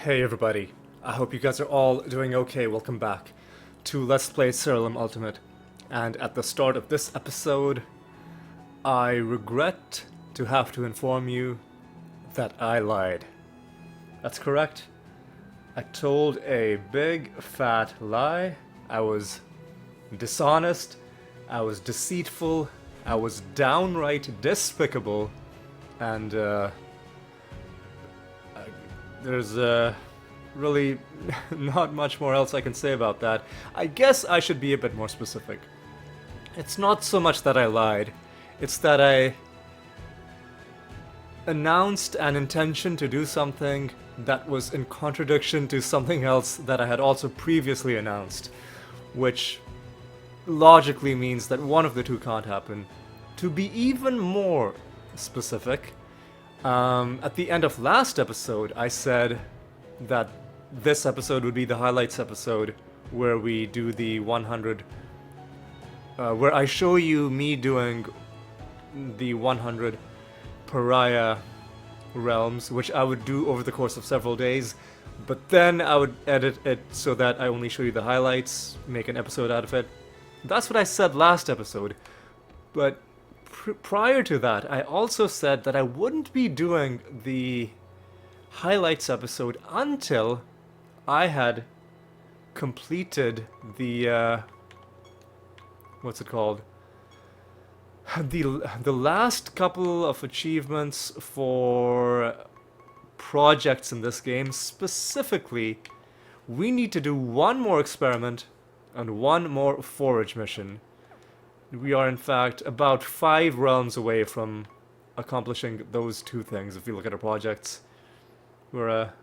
Hey everybody, I hope you guys are all doing okay. Welcome back to Let's Play Siralim Ultimate. And at the start of this episode, I regret to have to inform you that I lied. That's correct. I told a big fat lie. I was dishonest, I was deceitful, I was downright despicable, and there's really not much more else I can say about that. I guess I should be a bit more specific. It's not so much that I lied, it's that I announced an intention to do something that was in contradiction to something else that I had also previously announced, which logically means that one of the two can't happen. To be even more specific, at the end of last episode, I said that this episode would be the highlights episode where we do the 100, where I show you me doing the 100 Pariah realms, which I would do over the course of several days, but then I would edit it so that I only show you the highlights, make an episode out of it. That's what I said last episode, but prior to that, I also said that I wouldn't be doing the highlights episode until I had completed the what's it called? The last couple of achievements for projects in this game. Specifically, we need to do one more experiment and one more forage mission. We are in fact about 5 realms away from accomplishing those two things if you look at our projects. We're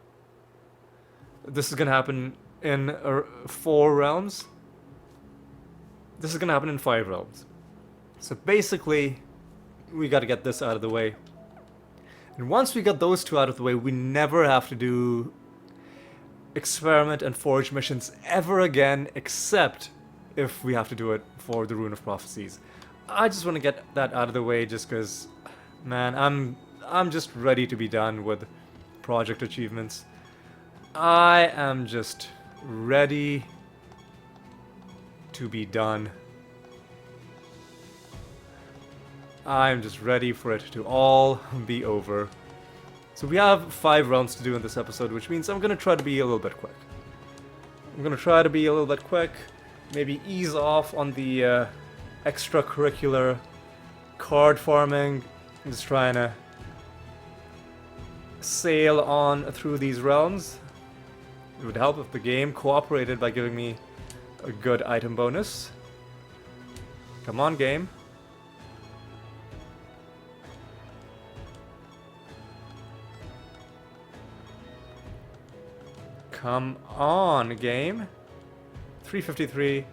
this is gonna happen in 4 realms. This is gonna happen in 5 realms. So basically, we gotta get this out of the way. And once we get those two out of the way, we never have to do experiment and forage missions ever again, except if we have to do it for the Rune of Prophecies. I just want to get that out of the way just because, man, I'm just ready to be done with project achievements. I am just ready to be done. I'm just ready for it to all be over. So we have 5 rounds to do in this episode, which means I'm going to try to be a little bit quick. Maybe ease off on the extracurricular card farming. I'm just trying to sail on through these realms. It would help if the game cooperated by giving me a good item bonus. Come on, game. Come on, game. 353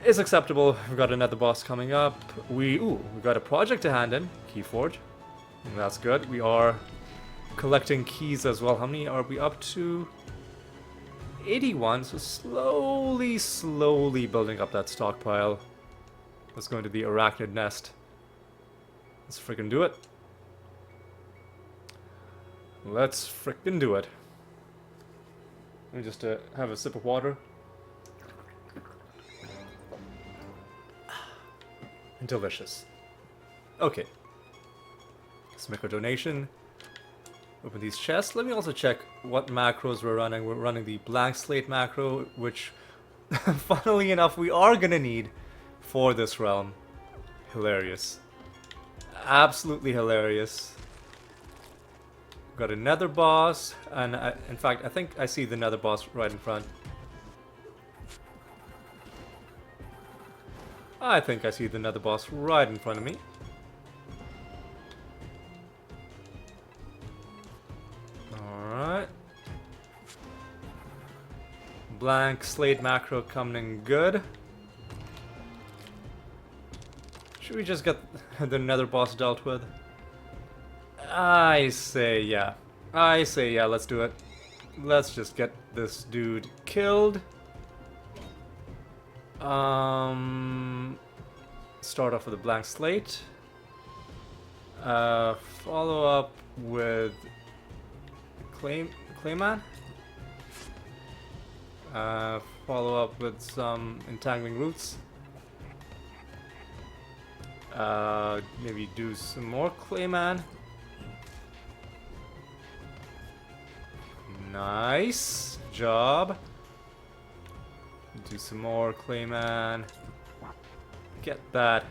is acceptable. We've got another boss coming up. We've got a project to hand in. Keyforge. That's good. We are collecting keys as well. How many are we up to? 81. So slowly building up that stockpile. Let's go into the arachnid nest. Let's frickin' do it. Let's frickin' do it. Let me just have a sip of water. Delicious. Okay. Let's make a donation. Open these chests. Let me also check what macros we're running. We're running the blank slate macro, which, funnily enough, we are gonna need for this realm. Hilarious. Absolutely hilarious. Got another boss, and in fact, I think I see the nether boss right in front. I think I see the nether boss right in front of me. Alright. Blank slate macro coming good. Should we just get the nether boss dealt with? I say yeah, let's do it. Let's just get this dude killed. Start off with a blank slate. Follow up with Clayman. Follow up with some entangling roots. Maybe do some more Clayman. Nice job. Do some more Clayman. Get that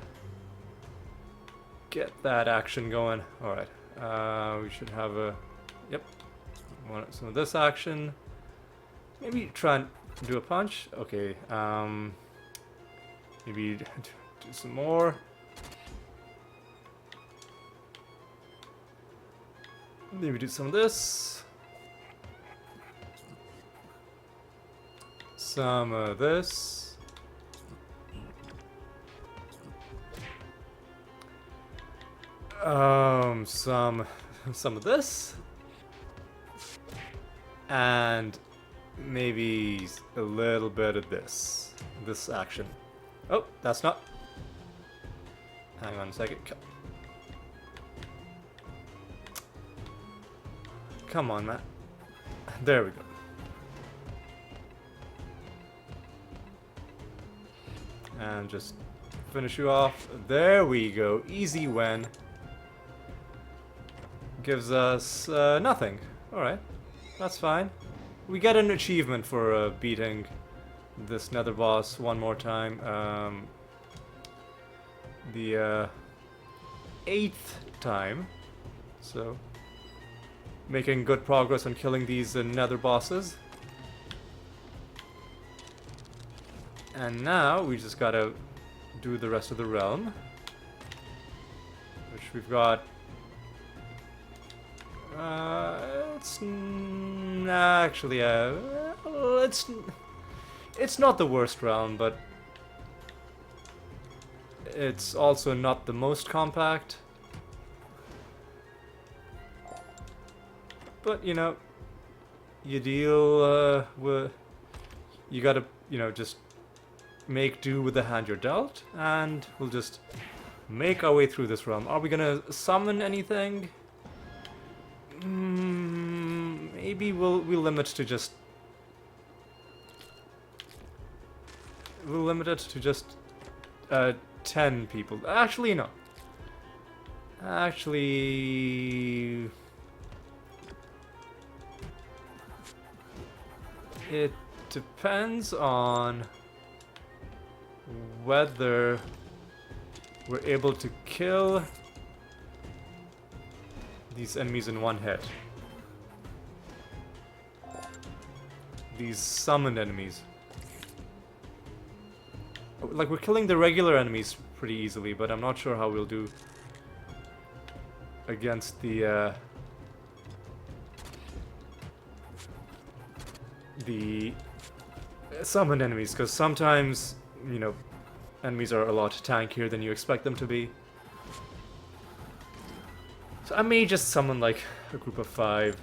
action going. Alright. We should have a... Yep. Want some of this action. Maybe try and do a punch. Okay. Maybe do some more. Maybe do some of this. Some of this. Some of this. And maybe a little bit of this. This action. Oh, that's not. Hang on a second. Come on, man. There we go. And just finish you off. There we go. Easy win. Gives us nothing. Alright. That's fine. We get an achievement for beating this nether boss one more time. The 8th time. So, making good progress on killing these nether bosses. And now we just gotta do the rest of the realm, which we've got. It's actually it's not the worst realm, but it's also not the most compact. But you know, you deal with, you gotta, you know, just make do with the hand you're dealt, and we'll just make our way through this realm. Are we gonna summon anything? Maybe we'll limit to just... We'll limit it to just 10 people. Actually, no. Actually... It depends on whether we're able to kill these enemies in one hit. These summoned enemies. Like, we're killing the regular enemies pretty easily, but I'm not sure how we'll do against the summoned enemies, because sometimes, you know, enemies are a lot tankier than you expect them to be. So I may just summon like a group of 5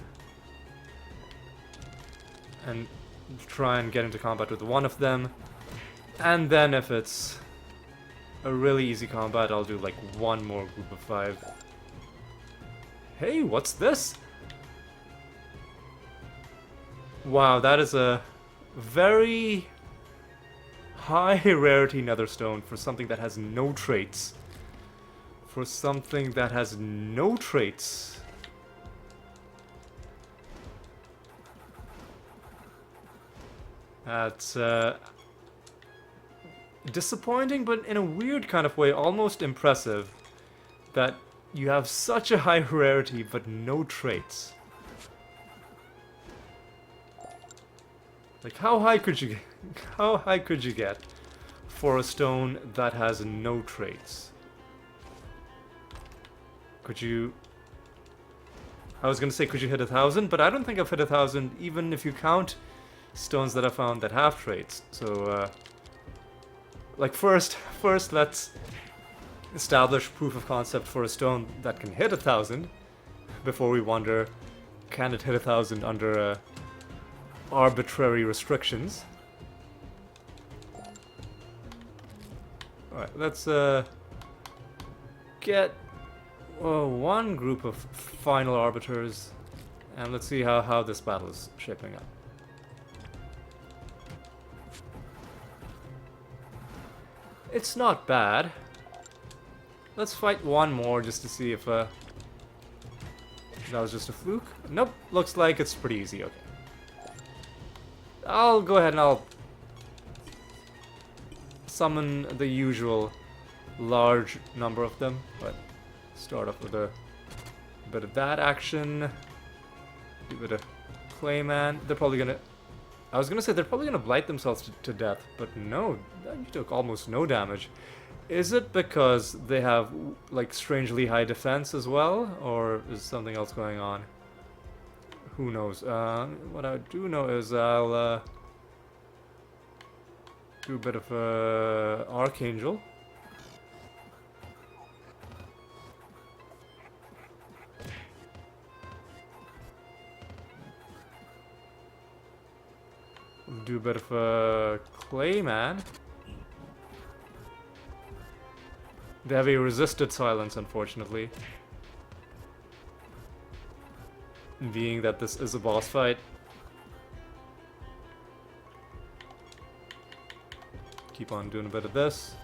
and try and get into combat with one of them, and then if it's a really easy combat, I'll do like one more group of 5. Hey, what's this? Wow, that is a very high rarity netherstone for something that has no traits. For something that has no traits. That's disappointing, but in a weird kind of way, almost impressive that you have such a high rarity but no traits. Like, how high could you get for a stone that has no traits? Could you... I was gonna say, could you hit 1,000? But I don't think I've hit 1,000, even if you count stones that I found that have traits. So, like, first let's establish proof of concept for a stone that can hit 1,000, before we wonder, can it hit 1,000 under arbitrary restrictions? Alright, let's get one group of final arbiters, And let's see how this battle is shaping up. It's not bad. Let's fight one more just to see if that was just a fluke. Nope, looks like it's pretty easy. Okay. I'll go ahead and I'll summon the usual large number of them, but start off with a bit of that action. Do a bit of Clayman. They're probably gonna... I was gonna say they're probably gonna blight themselves to death, but no, you took almost no damage. Is it because they have, like, strangely high defense as well, or is something else going on? Who knows? What I do know is I'll do a bit of Archangel. Do a bit of Clayman. They have a resisted silence, unfortunately. Being that this is a boss fight. Keep on doing a bit of this.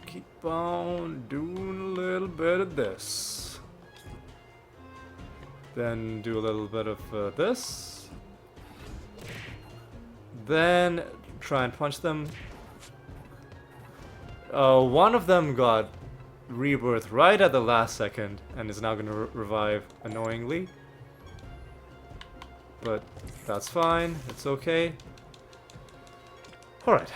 Keep on doing a little bit of this. Then do a little bit of this. Then try and punch them. One of them got rebirth right at the last second and is now going to revive annoyingly. But that's fine. It's okay. Alright.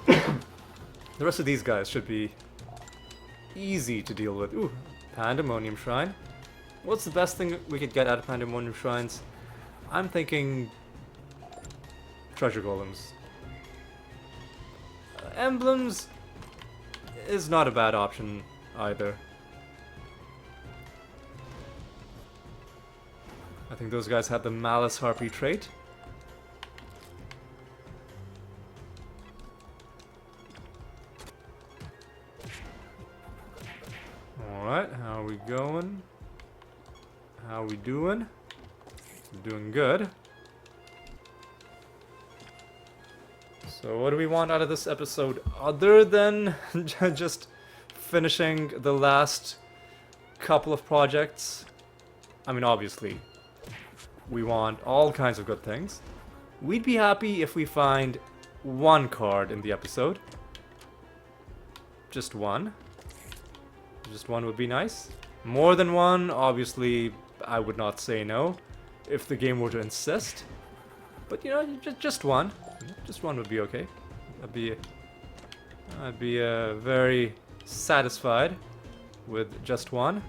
The rest of these guys should be easy to deal with. Ooh, Pandemonium Shrine. What's the best thing we could get out of Pandemonium Shrines? I'm thinking treasure golems. Emblems is not a bad option either. I think those guys had the Malice Harpy trait. Alright, how are we going? How are we doing? Doing good. So what do we want out of this episode other than just finishing the last couple of projects? I mean, obviously, we want all kinds of good things. We'd be happy if we find one card in the episode. Just one. Just one would be nice. More than one, obviously, I would not say no if the game were to insist. But, you know, just one. Just one would be okay. I'd be very satisfied with just one.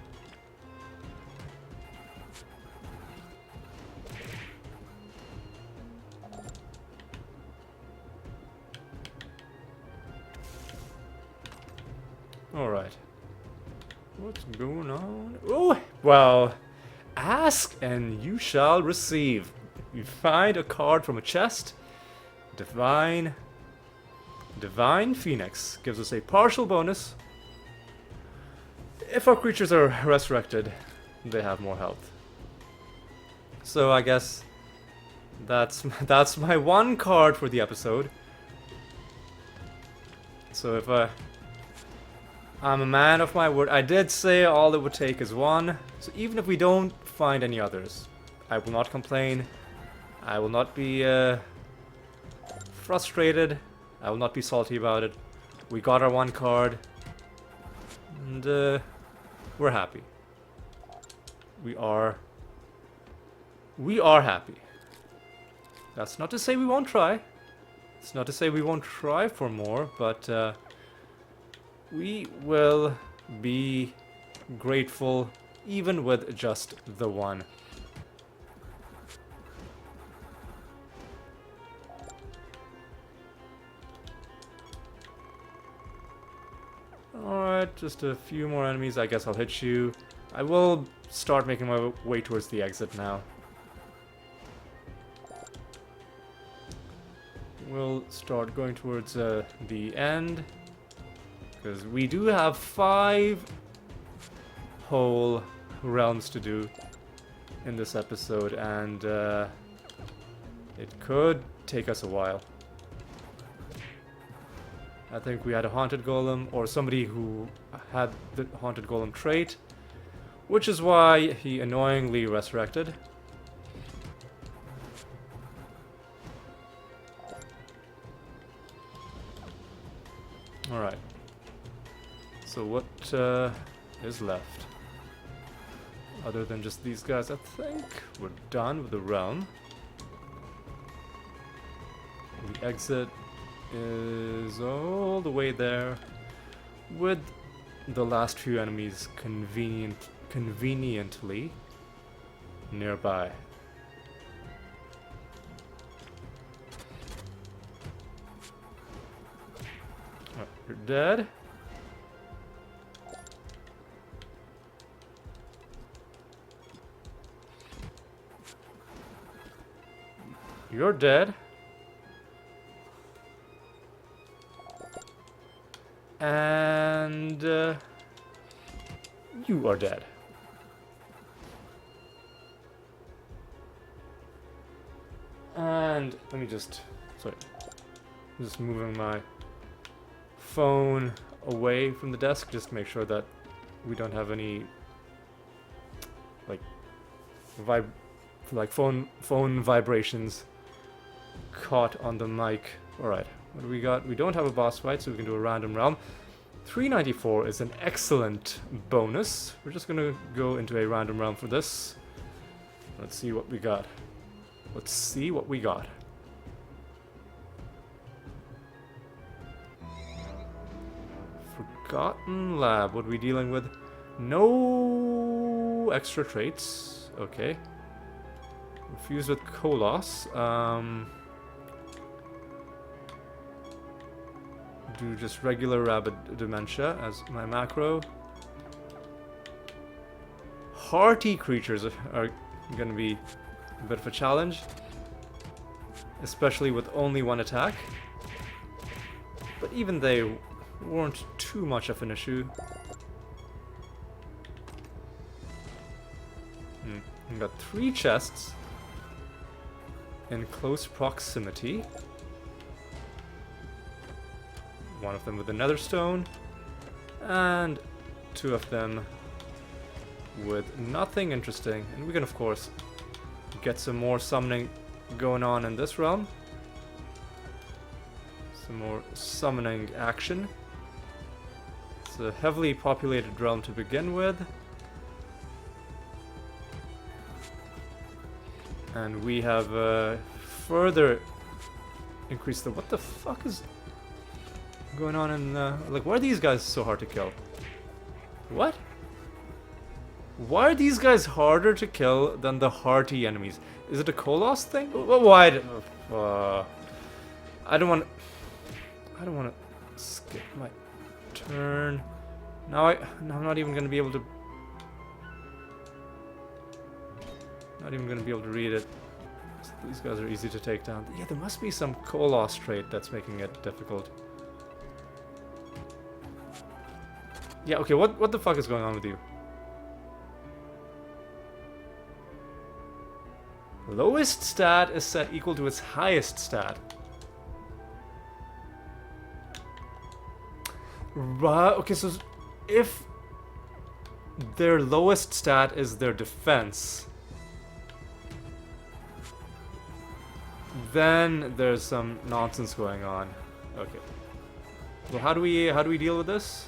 Alright. What's going on? Oh, well, ask and you shall receive. You find a card from a chest. Divine Phoenix gives us a partial bonus. If our creatures are resurrected, they have more health. So I guess that's my one card for the episode. So if I'm a man of my word, I did say all it would take is one. So even if we don't find any others, I will not complain. I will not be frustrated. I will not be salty about it. We got our one card. And we're happy. We are happy. That's not to say we won't try. It's not to say we won't try for more, but we will be grateful even with just the one. Alright, just a few more enemies. I guess I'll hit you. I will start making my way towards the exit now. We'll start going towards the end. Because we do have 5 whole realms to do in this episode, and it could take us a while. I think we had a haunted golem, or somebody who had the haunted golem trait, which is why he annoyingly resurrected. Alright. So what is left? Other than just these guys, I think we're done with the realm. The exit is all the way there, with the last few enemies conveniently nearby. Oh, you're dead. You're dead. And you are dead. And let me just, sorry, just moving my phone away from the desk just to make sure that we don't have any like phone vibrations caught on the mic. All right. What do we got? We don't have a boss fight, so we can do a random realm. 394 is an excellent bonus. We're just gonna go into a random realm for this. Let's see what we got. Let's see what we got. Forgotten Lab. What are we dealing with? No extra traits. Okay. Infused with Koloss. Do just regular rabbit dementia as my macro. Hearty creatures are going to be a bit of a challenge, especially with only one attack. But even they weren't too much of an issue. We got 3 chests in close proximity. One of them with a nether stone, and 2 of them with nothing interesting. And we can, of course, get some more summoning going on in this realm. Some more summoning action. It's a heavily populated realm to begin with. And we have further increased the... What the fuck is going on in like, why are these guys so hard to kill? What? Why are these guys harder to kill than the hearty enemies? Is it a Koloss thing? Why? I don't want to skip my turn. Now I'm not even gonna be able to. Not even gonna be able to read it. These guys are easy to take down. Yeah, there must be some Koloss trait that's making it difficult. Yeah, okay, what the fuck is going on with you? Lowest stat is set equal to its highest stat. Right, okay, so if their lowest stat is their defense, then there's some nonsense going on. Okay. Well, how do we deal with this?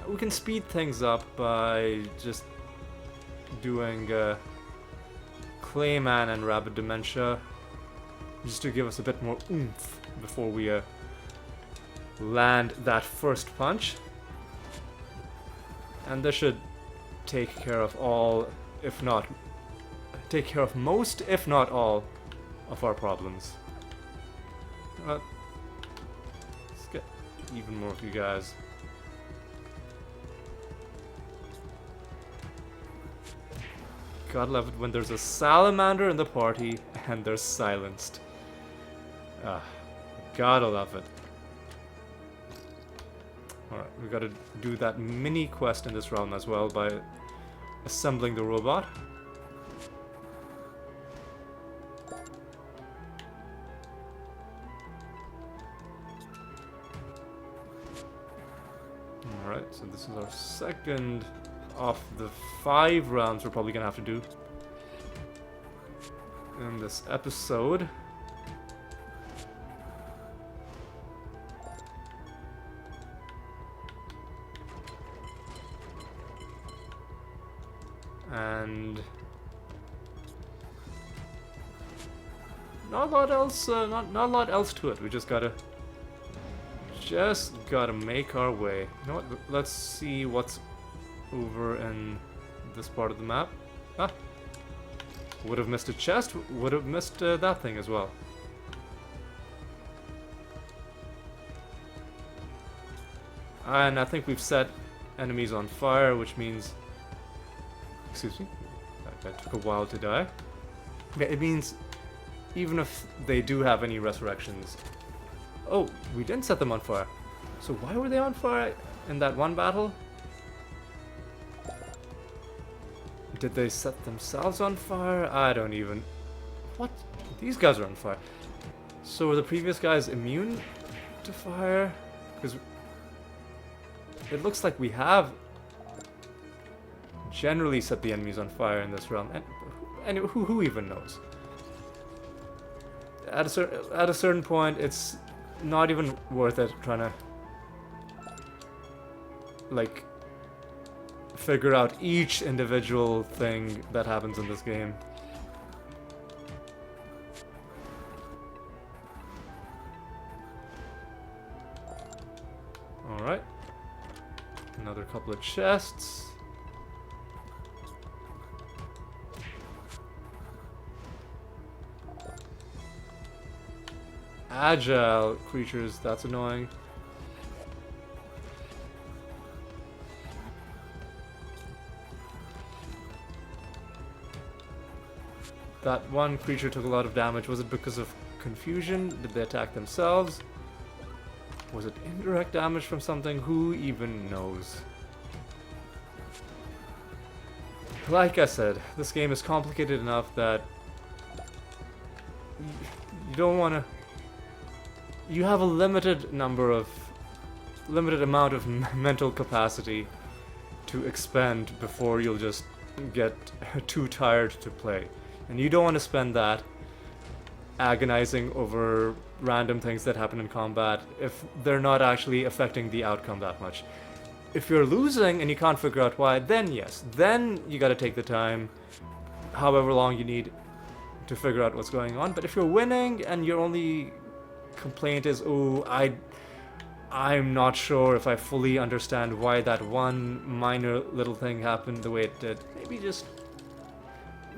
We can speed things up by just doing Clayman and Rabbit Dementia, just to give us a bit more oomph before we land that first punch. And this should take care of all, if not, take care of most, if not all, of our problems. Let's get even more of you guys. Gotta love it when there's a salamander in the party and they're silenced. Gotta love it. Alright, we gotta do that mini quest in this realm as well by assembling the robot. Alright, so this is our second of the 5 rounds we're probably gonna have to do in this episode. And not a lot else. Not a lot else to it. We just gotta make our way. You know what? Let's see what's over in this part of the map. Ah, would have missed a chest. Would have missed that thing as well. And I think we've set enemies on fire, which means. Excuse me. That took a while to die. Yeah, it means even if they do have any resurrections. Oh, we didn't set them on fire. So why were they on fire in that one battle? Did they set themselves on fire? I don't even... What? These guys are on fire. So were the previous guys immune to fire? Because it looks like we have generally set the enemies on fire in this realm, and who even knows? At a certain point, it's not even worth it trying to like figure out each individual thing that happens in this game. All right, another couple of chests. Agile creatures, that's annoying. That one creature took a lot of damage. Was it because of confusion? Did they attack themselves? Was it indirect damage from something? Who even knows? Like I said, this game is complicated enough that you don't want to... You have a limited amount of mental capacity to expend before you'll just get too tired to play. And you don't want to spend that agonizing over random things that happen in combat if they're not actually affecting the outcome that much. If you're losing and you can't figure out why, then yes, then you gotta take the time, however long you need to figure out what's going on. But if you're winning and your only complaint is, oh, I'm not sure if I fully understand why that one minor little thing happened the way it did,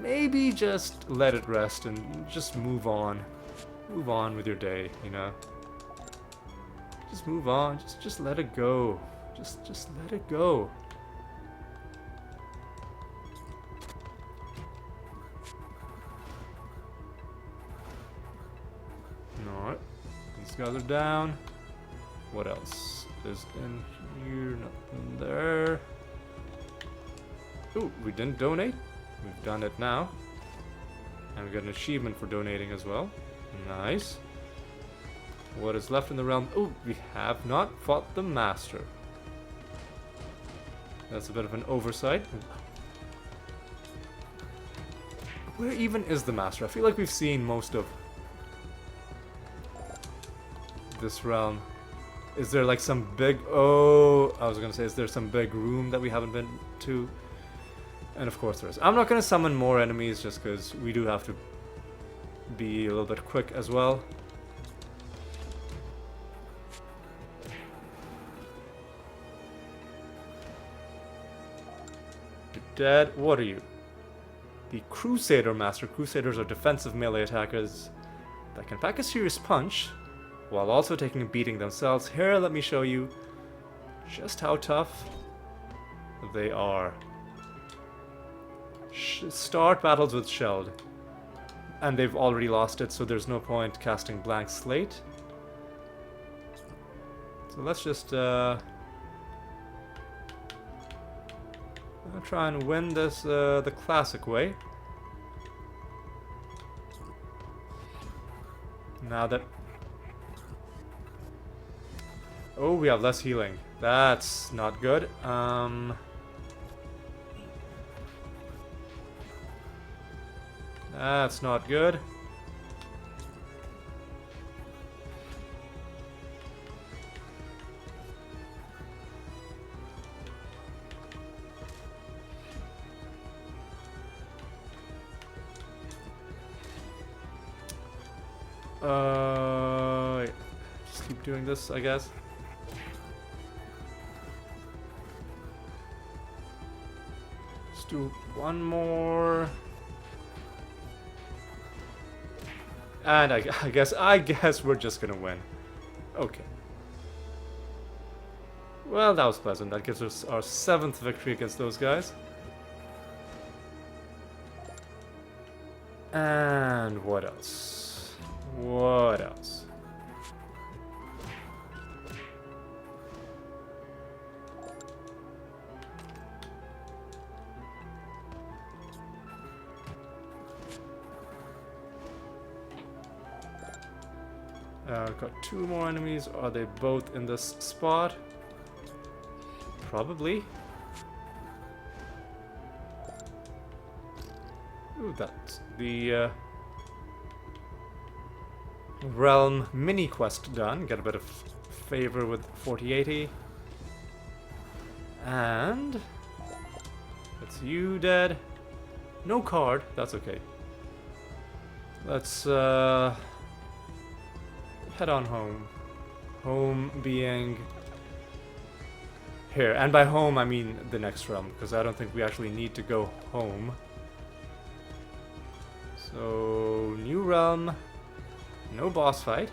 maybe just let it rest and just move on with your day, you know. Just move on, just let it go. Just let it go. Alright. These guys are down. What else is in here? Nothing there. Ooh, we didn't donate. We've done it now. And we got an achievement for donating as well. Nice. What is left in the realm? Oh, we have not fought the master. That's a bit of an oversight. Where even is the master? I feel like we've seen most of this realm. Is there like some big... Oh, I was gonna say, is there some big room that we haven't been to? And of course there is. I'm not gonna summon more enemies just because we do have to be a little bit quick as well. You're dead. What are you? The Crusader Master. Crusaders are defensive melee attackers that can pack a serious punch while also taking a beating themselves. Here, let me show you just how tough they are. Start battles with Shelled. And they've already lost it, so there's no point casting Blank Slate. So let's just I'll try and win this the classic way. Now that... Oh, we have less healing. That's not good. That's not good. Just keep doing this, I guess. Let's do one more. And I guess we're just gonna win. Okay. Well, that was pleasant. That gives us our 7th victory against those guys. And what else? What else? Got 2 more enemies. Are they both in this spot? Probably. Ooh, that's the Realm mini quest done. Get a bit of favor with 4080. And that's you dead. No card. That's okay. Let's head on home. Home being here. And by home, I mean the next realm, because I don't think we actually need to go home. So, new realm. No boss fight.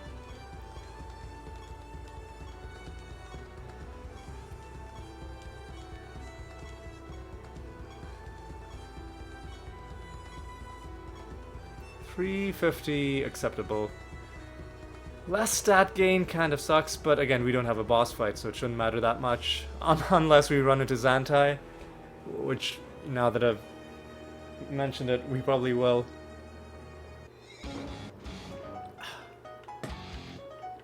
$350 acceptable. Less stat gain kind of sucks, but again, we don't have a boss fight, so it shouldn't matter that much. Unless we run into Xantai, which, now that I've mentioned it, we probably will.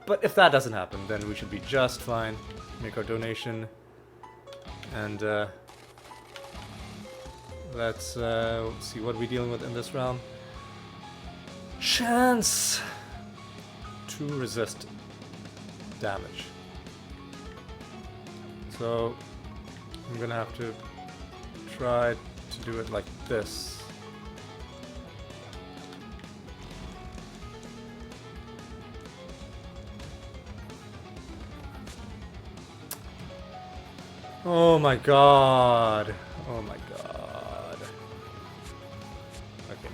But if that doesn't happen, then we should be just fine. Make our donation. And let's see what we're dealing with in this realm. Chance to resist damage. So I'm gonna have to try to do it like this. Oh my god. Oh my god. Okay.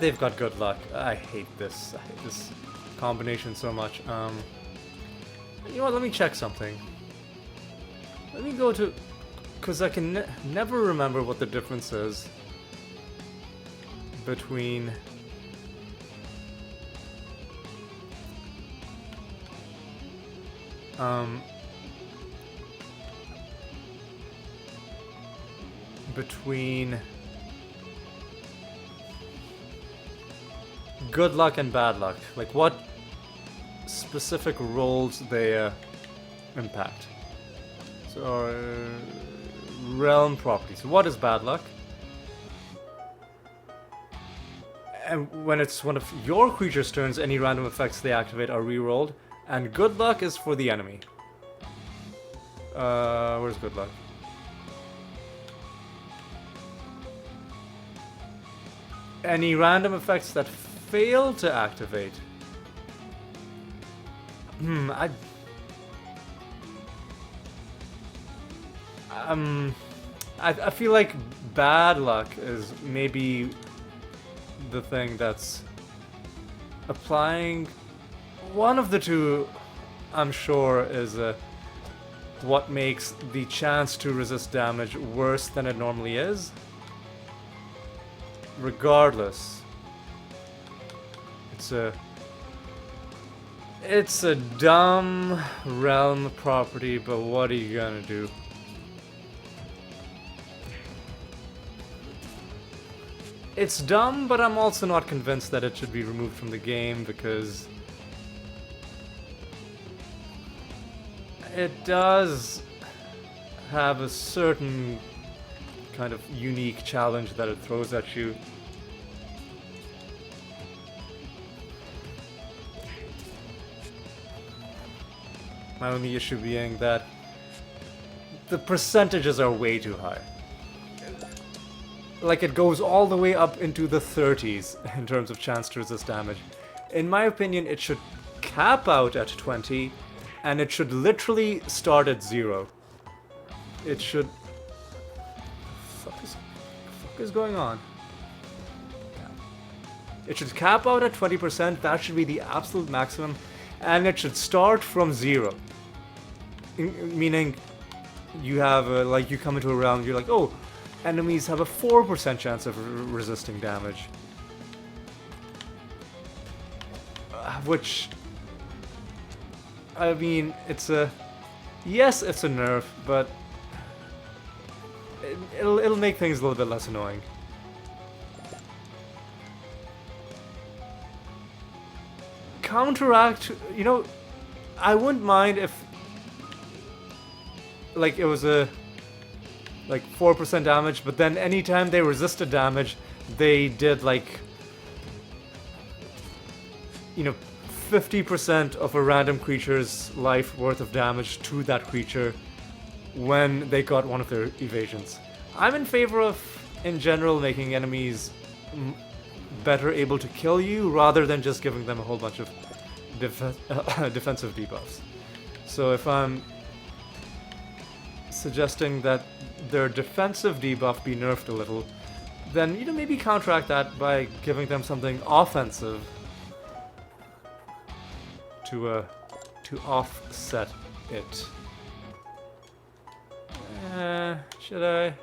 They've got good luck. I hate this. I hate this combination so much. You know what? Let me check something. Let me go to, because I can never remember what the difference is between good luck and bad luck. Like what specific roles they impact. So realm properties. What is bad luck? And when it's one of your creature's turns, any random effects they activate are rerolled. And good luck is for the enemy. Where's good luck? Any random effects that fail to activate. I feel like bad luck is maybe the thing that's applying. One of the two, I'm sure, is what makes the chance to resist damage worse than it normally is. Regardless, it's It's a dumb realm property, but what are you gonna do? It's dumb, but I'm also not convinced that it should be removed from the game because it does have a certain kind of unique challenge that it throws at you. My only issue being that the percentages are way too high. Like, it goes all the way up into the 30s in terms of chance to resist damage. In my opinion, it should cap out at 20, and it should literally start at 0. It should... What the fuck is going on? It should cap out at 20%, that should be the absolute maximum, and it should start from 0. Meaning, you have, like, you come into a realm, you're like, oh, enemies have a 4% chance of resisting damage. Which, I mean, it's a... Yes, it's a nerf, but it'll make things a little bit less annoying. Counteract, you know, I wouldn't mind if, like, it was a, like, 4% damage, but then anytime they resisted damage, they did, like, you know, 50% of a random creature's life worth of damage to that creature when they got one of their evasions. I'm in favor of, in general, making enemies better able to kill you rather than just giving them a whole bunch of defensive debuffs. So if I'm suggesting that their defensive debuff be nerfed a little, then, you know, maybe counteract that by giving them something offensive to offset it. Should I?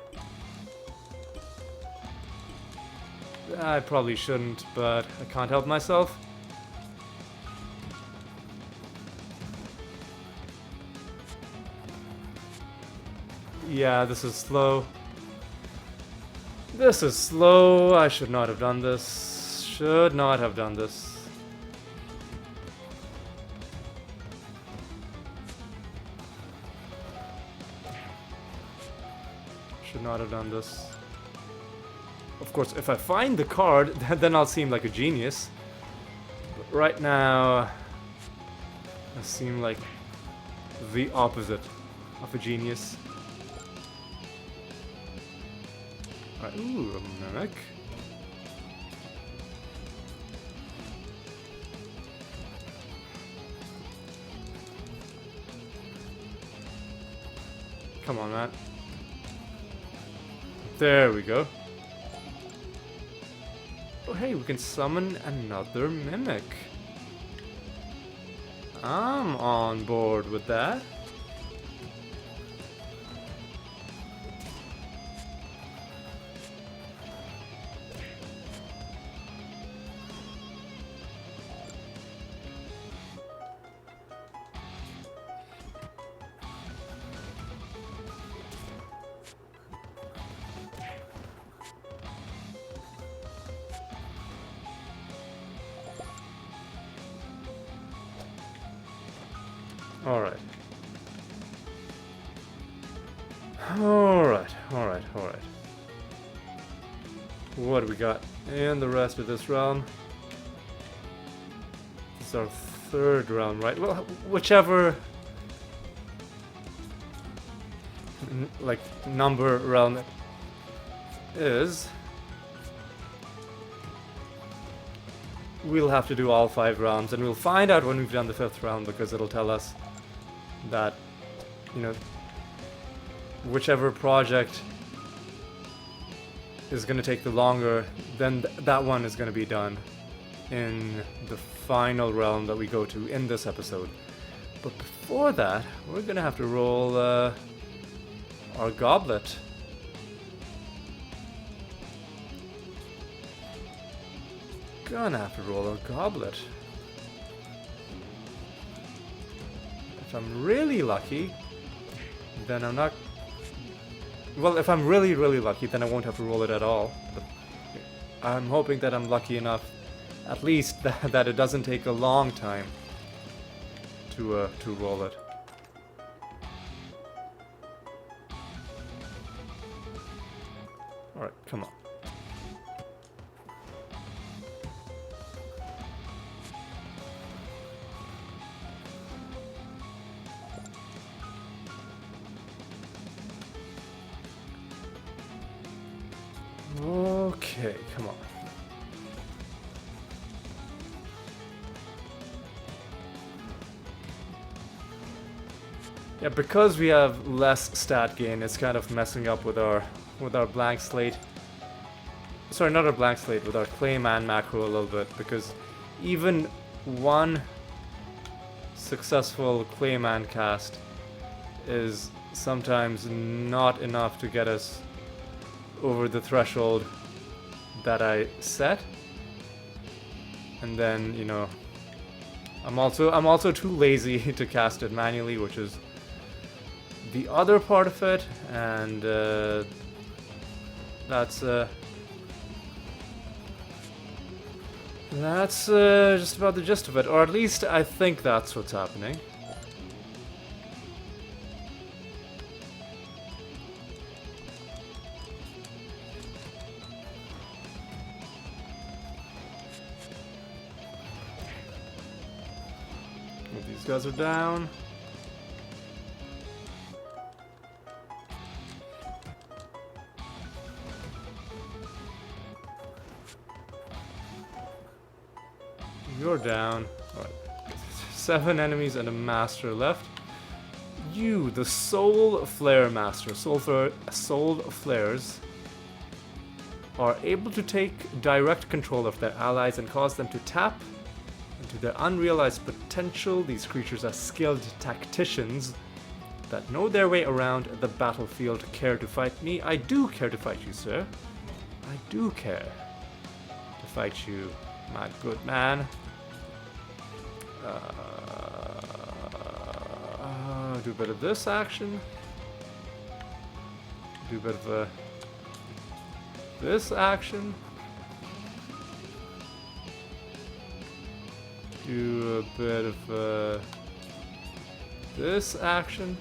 I probably shouldn't, but I can't help myself. Yeah, this is slow. This is slow. I should not have done this. Should not have done this. Should not have done this. Of course, if I find the card, then I'll seem like a genius. But right now, I seem like the opposite of a genius. Alright, ooh, a mimic. Come on, Matt. There we go. Oh, hey, we can summon another mimic. I'm on board with that. Alright. Alright. What do we got in the rest of this realm? This is our third realm, right? Well, whichever like number realm it is, we'll have to do all 5 rounds, and we'll find out when we've done the 5th round, because it'll tell us that, you know, whichever project is going to take the longer, then that one is going to be done in the final realm that we go to in this episode. But before that, we're going to have to roll our goblet. Gonna have to roll our goblet. If I'm really lucky, then I'm not... Well, if I'm really, really lucky, then I won't have to roll it at all. But I'm hoping that I'm lucky enough, at least, that it doesn't take a long time to roll it. Alright, come on. Okay, come on. Yeah, because we have less stat gain, it's kind of messing up with our blank slate. Sorry, not our blank slate, with our Clayman macro a little bit, because even one successful Clayman cast is sometimes not enough to get us over the threshold that I set. And then, you know, I'm also too lazy to cast it manually, which is the other part of it, and that's just about the gist of it, or at least I think that's what's happening. These guys are down. You're down. Right. 7 enemies and a master left. You, the Soul Flare Master. Soul Flares are able to take direct control of their allies and cause them to tap into their unrealized potential. These creatures are skilled tacticians that know their way around the battlefield. Care to fight me? I do care to fight you, sir. I do care to fight you, my good man. Do a bit of this action. Do a bit of this action. Do a bit of this action.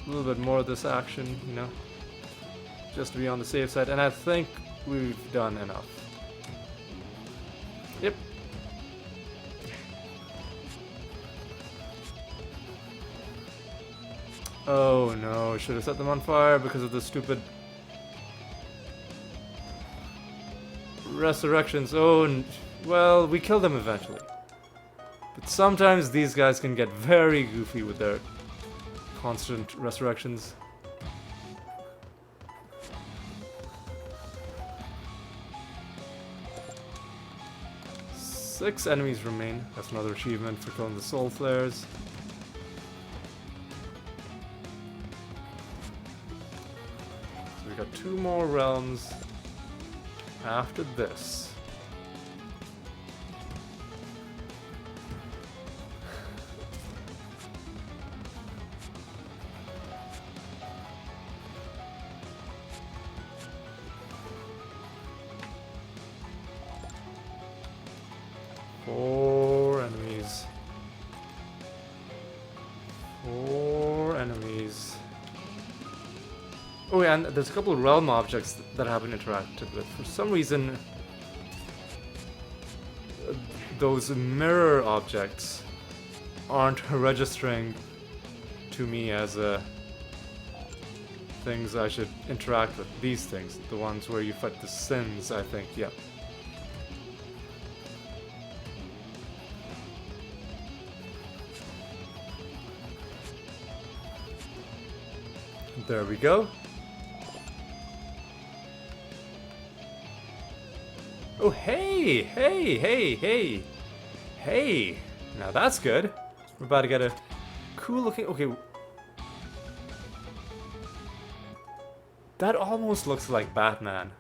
A little bit more of this action, you know, just to be on the safe side, and I think we've done enough. Yep. Oh no, should have set them on fire because of the stupid resurrections. Oh, well, we killed them eventually. But sometimes these guys can get very goofy with their constant resurrections. Six enemies remain. That's another achievement for killing the Soul Flares. So we got 2 more realms after this. Four enemies. Oh yeah, and there's a couple of realm objects that I haven't interacted with. For some reason, those mirror objects aren't registering to me as things I should interact with. These things, the ones where you fight the sins, I think, yeah. There we go. Oh, hey! Hey, hey, hey! Hey! Now that's good. We're about to get a cool looking... Okay. That almost looks like Batman.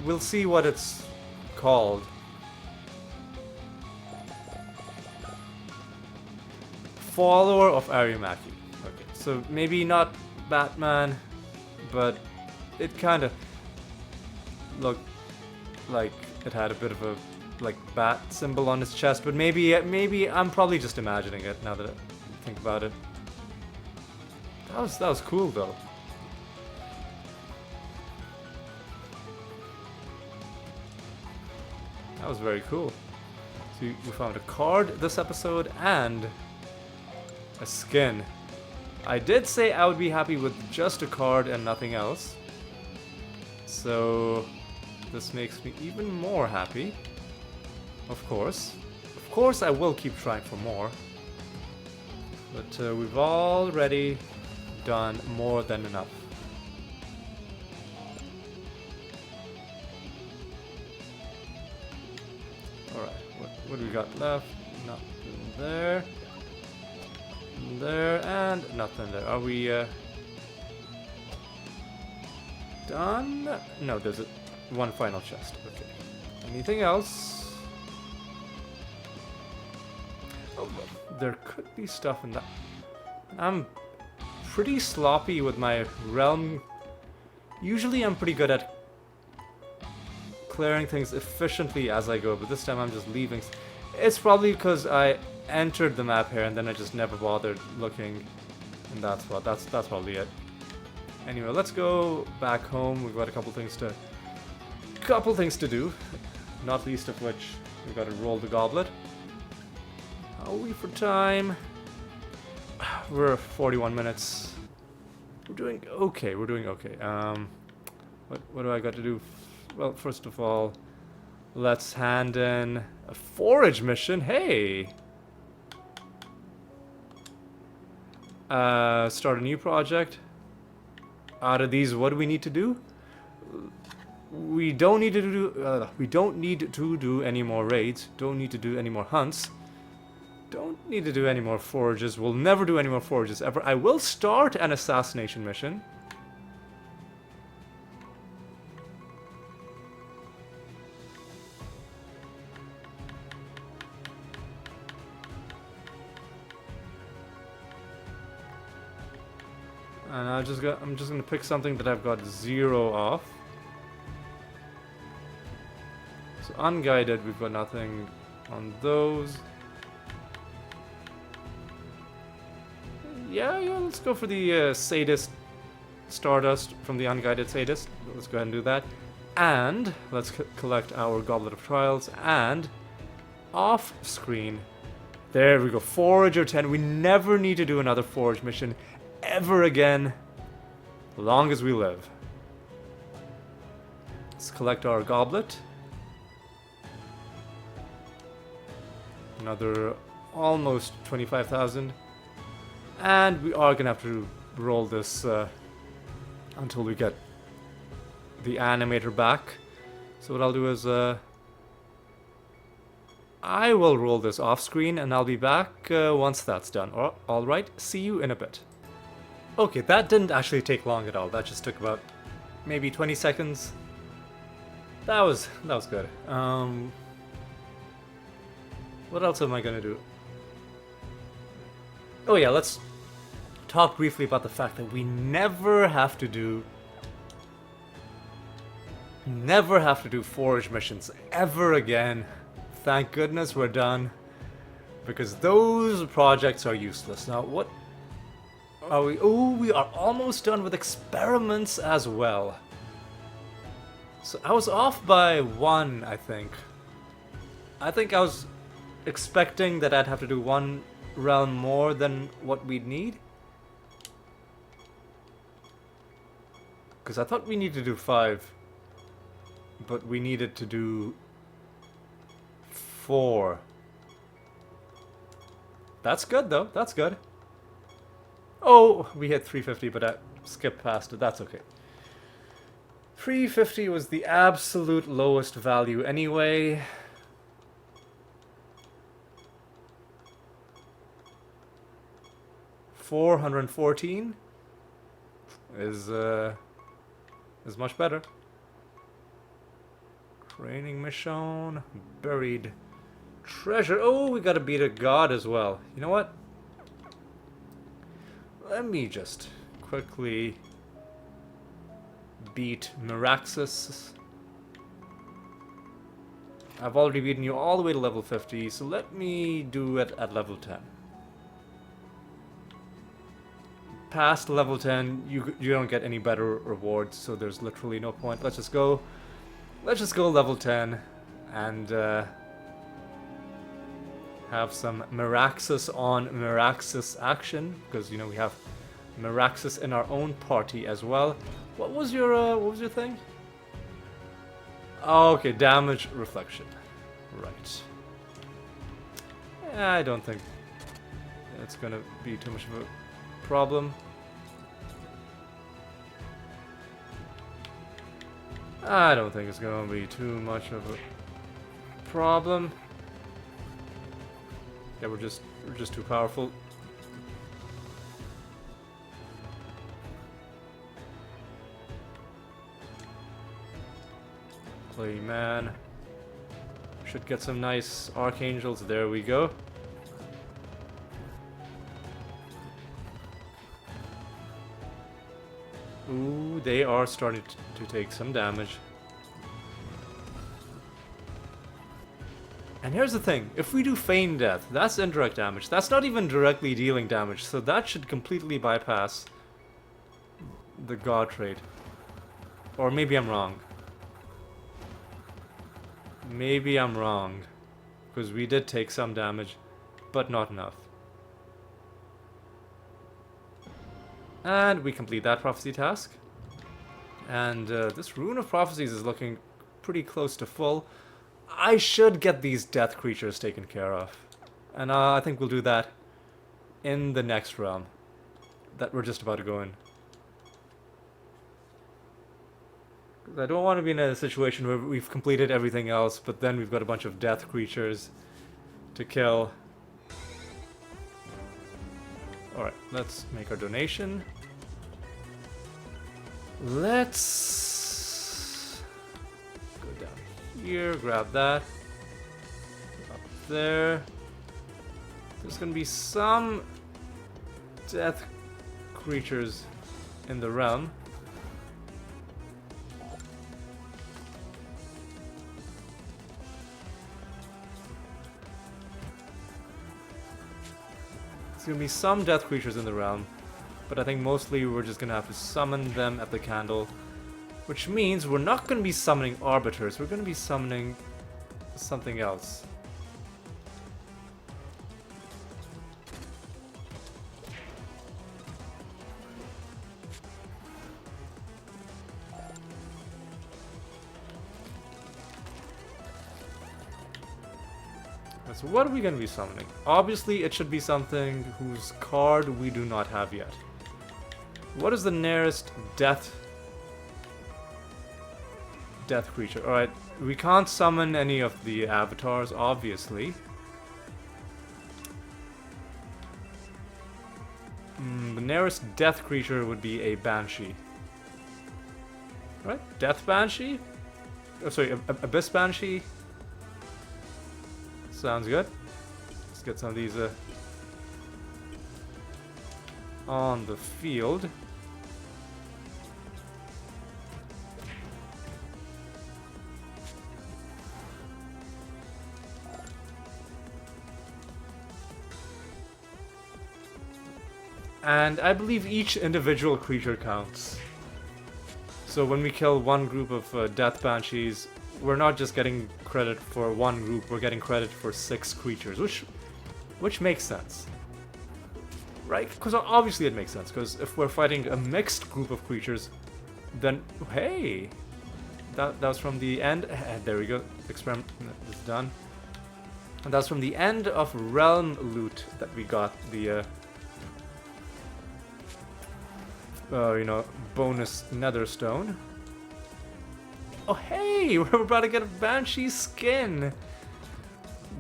We'll see what it's called. Follower of Aramaki. Okay, so maybe not Batman, but it kind of looked like it had a bit of a like bat symbol on its chest, but maybe I'm probably just imagining it now that I think about it. That was cool though. That was very cool. So we found a card this episode and a skin. I did say I would be happy with just a card and nothing else. So this makes me even more happy. Of course. Of course I will keep trying for more. But we've already done more than enough. Alright, what do we got left? Nothing there. There, and nothing there. Are we done? No, there's one final chest. Okay. Anything else? Oh, there could be stuff in that. I'm pretty sloppy with my realm. Usually I'm pretty good at clearing things efficiently as I go, but this time I'm just leaving. It's probably because I entered the map here and then I just never bothered looking in that spot. That's probably it. Anyway, let's go back home. We've got a couple things to do, not least of which we've got to roll the goblet. How are we for time? We're 41 minutes. We're doing okay. What do I got to do? Well, first of all, let's hand in a forage mission. Hey! Start a new project. Out of these, what do we need to do? We don't need to do any more raids. Don't need to do any more hunts. Don't need to do any more forages. We'll never do any more forages ever. I will start an assassination mission. And I'm just gonna pick something that I've got 0 off. So unguided, we've got nothing on those. Yeah, let's go for the sadist Stardust from the unguided sadist. Let's go ahead and do that. And let's collect our Goblet of Trials and off screen. There we go, Forager 10. We never need to do another forage mission ever again, as long as we live. Let's collect our goblet. Another almost 25,000. And we are gonna have to roll this until we get the animator back. So what I'll do is I will roll this off screen and I'll be back once that's done. Alright, see you in a bit. Okay, that didn't actually take long at all. That just took about maybe 20 seconds. That was good. What else am I gonna do? Oh yeah, let's talk briefly about the fact that we never have to do forage missions ever again. Thank goodness we're done, because those projects are useless. Now what are we? Oh, we are almost done with experiments as well. So I was off by 1, I think. I think I was expecting that I'd have to do 1 realm more than what we'd need. Because I thought we needed to do 5. But we needed to do 4. That's good though, that's good. Oh, we hit 350, but I skipped past it. That's okay. 350 was the absolute lowest value anyway. $414 is much better. Training mission. Buried treasure. Oh, we gotta beat a god as well. You know what? Let me just quickly beat Miraxus. I've already beaten you all the way to level 50, so let me do it at level 10. Past level 10, you don't get any better rewards, so there's literally no point. Let's just go level 10 and have some Miraxus on Miraxus action, because you know we have Miraxus in our own party as well. What was your thing? Oh, okay, damage reflection. Right. I don't think it's gonna be too much of a problem. I don't think it's gonna be too much of a problem. Yeah, we're just too powerful. Play man. Should get some nice archangels. There we go. Ooh, they are starting to take some damage. And here's the thing, if we do feign death, that's indirect damage. That's not even directly dealing damage, so that should completely bypass the god trait. Or maybe I'm wrong. Maybe I'm wrong. Because we did take some damage, but not enough. And we complete that prophecy task. And this Rune of Prophecies is looking pretty close to full. I should get these death creatures taken care of. And I think we'll do that in the next realm that we're just about to go in. I don't want to be in a situation where we've completed everything else, but then we've got a bunch of death creatures to kill. Alright, let's make our donation. Let's go down here, grab that. Up there. There's gonna be some death creatures in the realm. There's gonna be some death creatures in the realm, but I think mostly we're just gonna have to summon them at the candle, which means we're not gonna be summoning arbiters, we're gonna be summoning something else. So what are we going to be summoning? Obviously, it should be something whose card we do not have yet. What is the nearest death creature? Alright, we can't summon any of the avatars, obviously. The nearest death creature would be a Banshee. Alright, Death Banshee? Oh, sorry, Abyss Banshee? Sounds good. Let's get some of these on the field. And I believe each individual creature counts. So when we kill one group of Death Banshees, we're not just getting credit for one group, we're getting credit for 6 creatures, which makes sense. Right? Because obviously it makes sense, because if we're fighting a mixed group of creatures, then, hey! That was from the end, there we go, experiment is done. And that's from the end of Realm Loot that we got the, you know, bonus Nether Stone. Oh hey, we're about to get a Banshee skin!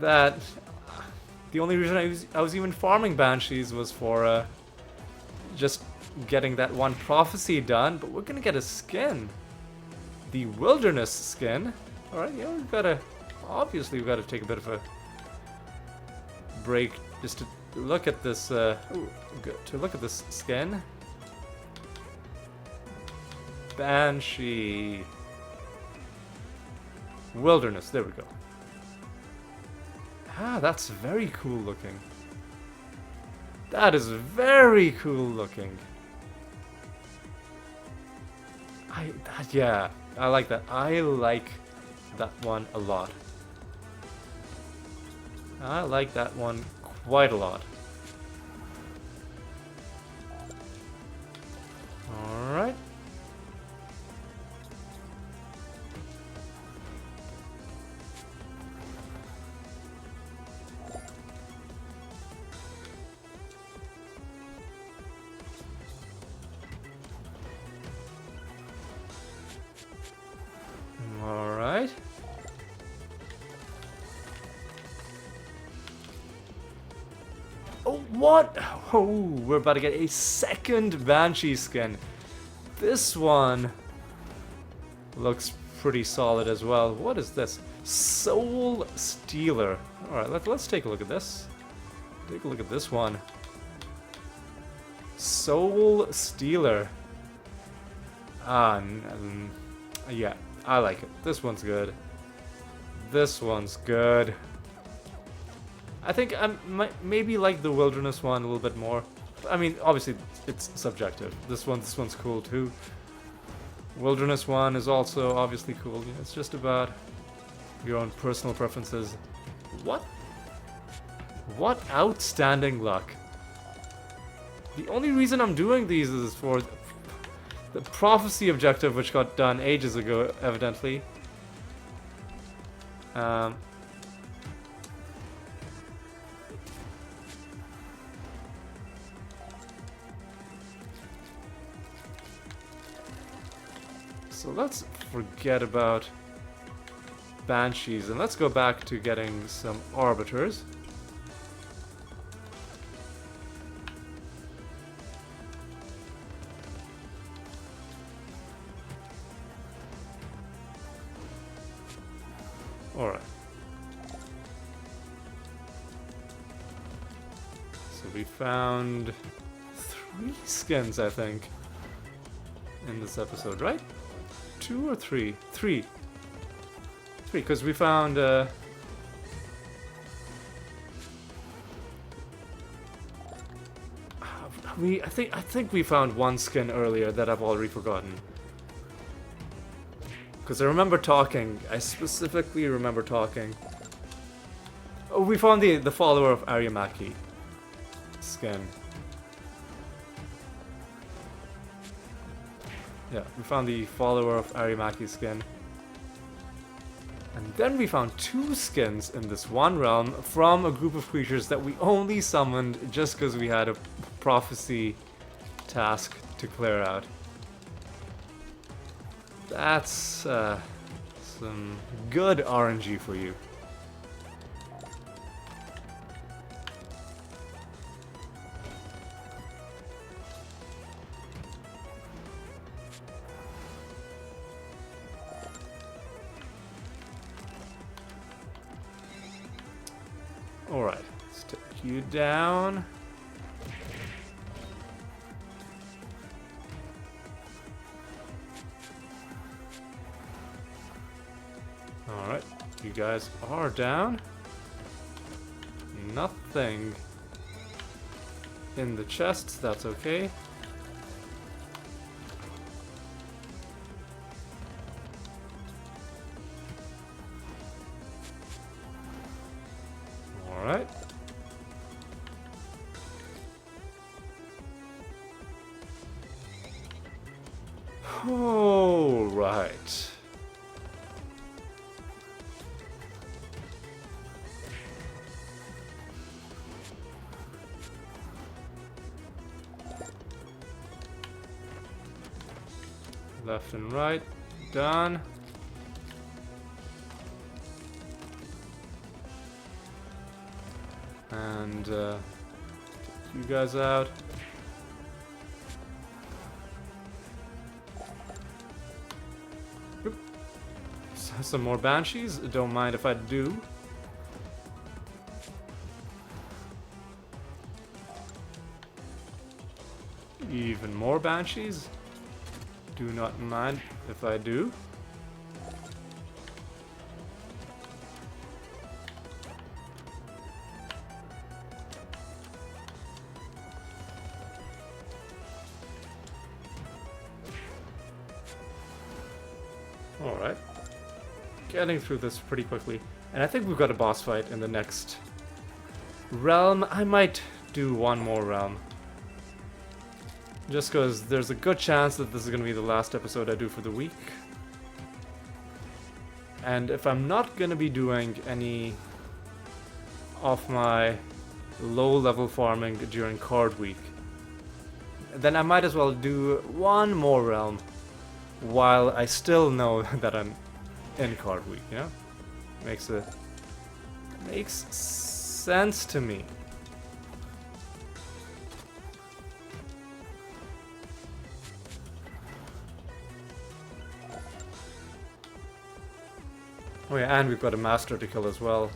That... The only reason I was even farming Banshees was for just getting that one prophecy done, but we're gonna get a skin. The Wilderness skin. Alright, yeah, we've gotta... Obviously, we've gotta take a bit of a break just to look at this, to look at this skin. Banshee. Wilderness, there we go. Ah, that's very cool looking. That is very cool looking. Yeah, I like that. I like that one a lot. I like that one quite a lot. Alright. Alright. Oh, what? Oh, we're about to get a second Banshee skin. This one looks pretty solid as well. What is this? Soul Stealer. Alright, let's take a look at this. Take a look at this one. Soul Stealer. Yeah, I like it. This one's good. This one's good. I think I maybe like the Wilderness one a little bit more. I mean, obviously, it's subjective. This one's cool too. Wilderness one is also obviously cool. You know, it's just about your own personal preferences. What? What outstanding luck. The only reason I'm doing these is for the prophecy objective, which got done ages ago, evidently. So let's forget about Banshees and let's go back to getting some Arbiters. Alright. So we found 3 skins, I think, in this episode, right? 2 or 3? 3. 3, because we found, I think we found 1 skin earlier that I've already forgotten. Because I remember talking. I specifically remember talking. Oh, we found the follower of Aryamaki skin. Yeah, we found the follower of Aryamaki skin. And then we found 2 skins in this one realm from a group of creatures that we only summoned just because we had a prophecy task to clear out. That's some good RNG for you. Alright, let's take you down. Alright, you guys are down. Nothing in the chests, that's okay. Alright. Alright. Left and right, done. And you guys out. Oop. some more banshees. Don't mind if I do. Even more banshees. Do not mind if I do. Alright. Getting through this pretty quickly. And I think we've got a boss fight in the next realm. I might do one more realm. Just because there's a good chance that this is going to be the last episode I do for the week. And if I'm not going to be doing any of my low-level farming during card week, then I might as well do one more realm while I still know that I'm in card week, you know? Makes sense to me. Oh yeah, and we've got a master to kill as well.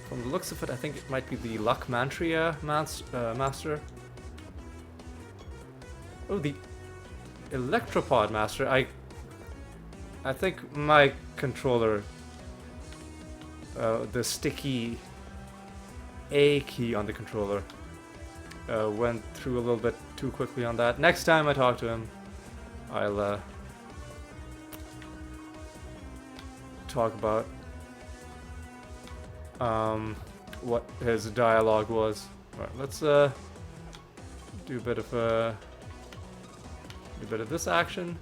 From the looks of it, I think it might be the Luck Mantria master. Oh, the Electropod master. I think my controller, the sticky A key on the controller, went through a little bit too quickly on that. Next time I talk to him, I'll talk about what his dialogue was. Alright, let's do a bit of this action.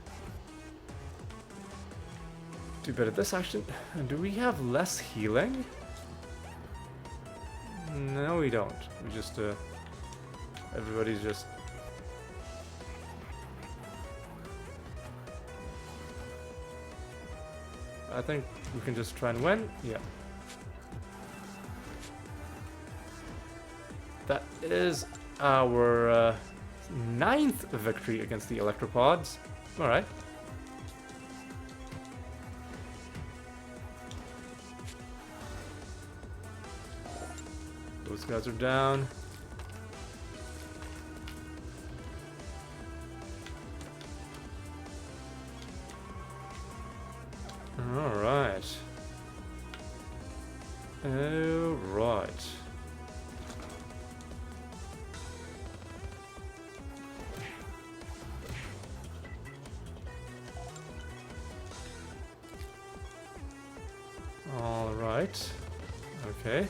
Do a bit of this action. And do we have less healing? No, we don't. We just everybody's just I think we can just try and win. Yeah. That is our 9th victory against the Electropods. Alright. Those guys are down. Alright. Alright. Alright. Okay.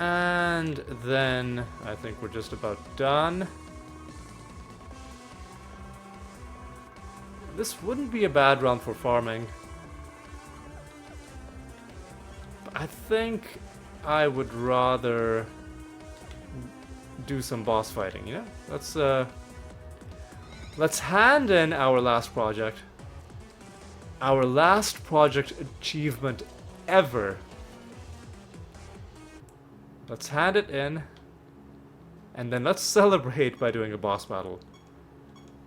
And then I think we're just about done. This wouldn't be a bad round for farming. But I think I would rather do some boss fighting, you know? Let's hand in our last project. Our last project achievement ever. Let's hand it in, and then let's celebrate by doing a boss battle.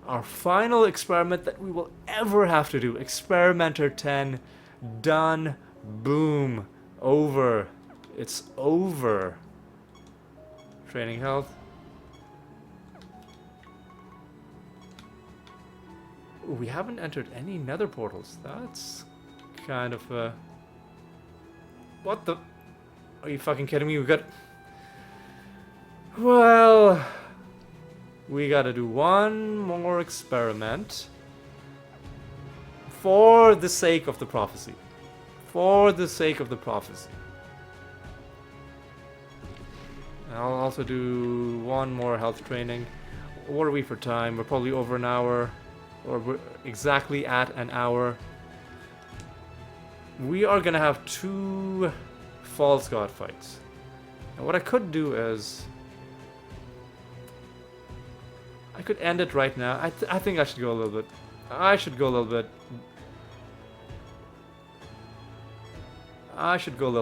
Our final experiment that we will ever have to do. Experimenter 10. Done. Boom. Over. It's over. Training health. Ooh, we haven't entered any nether portals. That's kind of what the... Are you fucking kidding me? Well, we gotta do one more experiment for the sake of the prophecy. For the sake of the prophecy. I'll also do one more health training. What are we for time? We're probably over an hour, or we're exactly at an hour. We are gonna have 2 False God fights. And what I could do is I could end it right now. I think I should go a little bit. I should go a little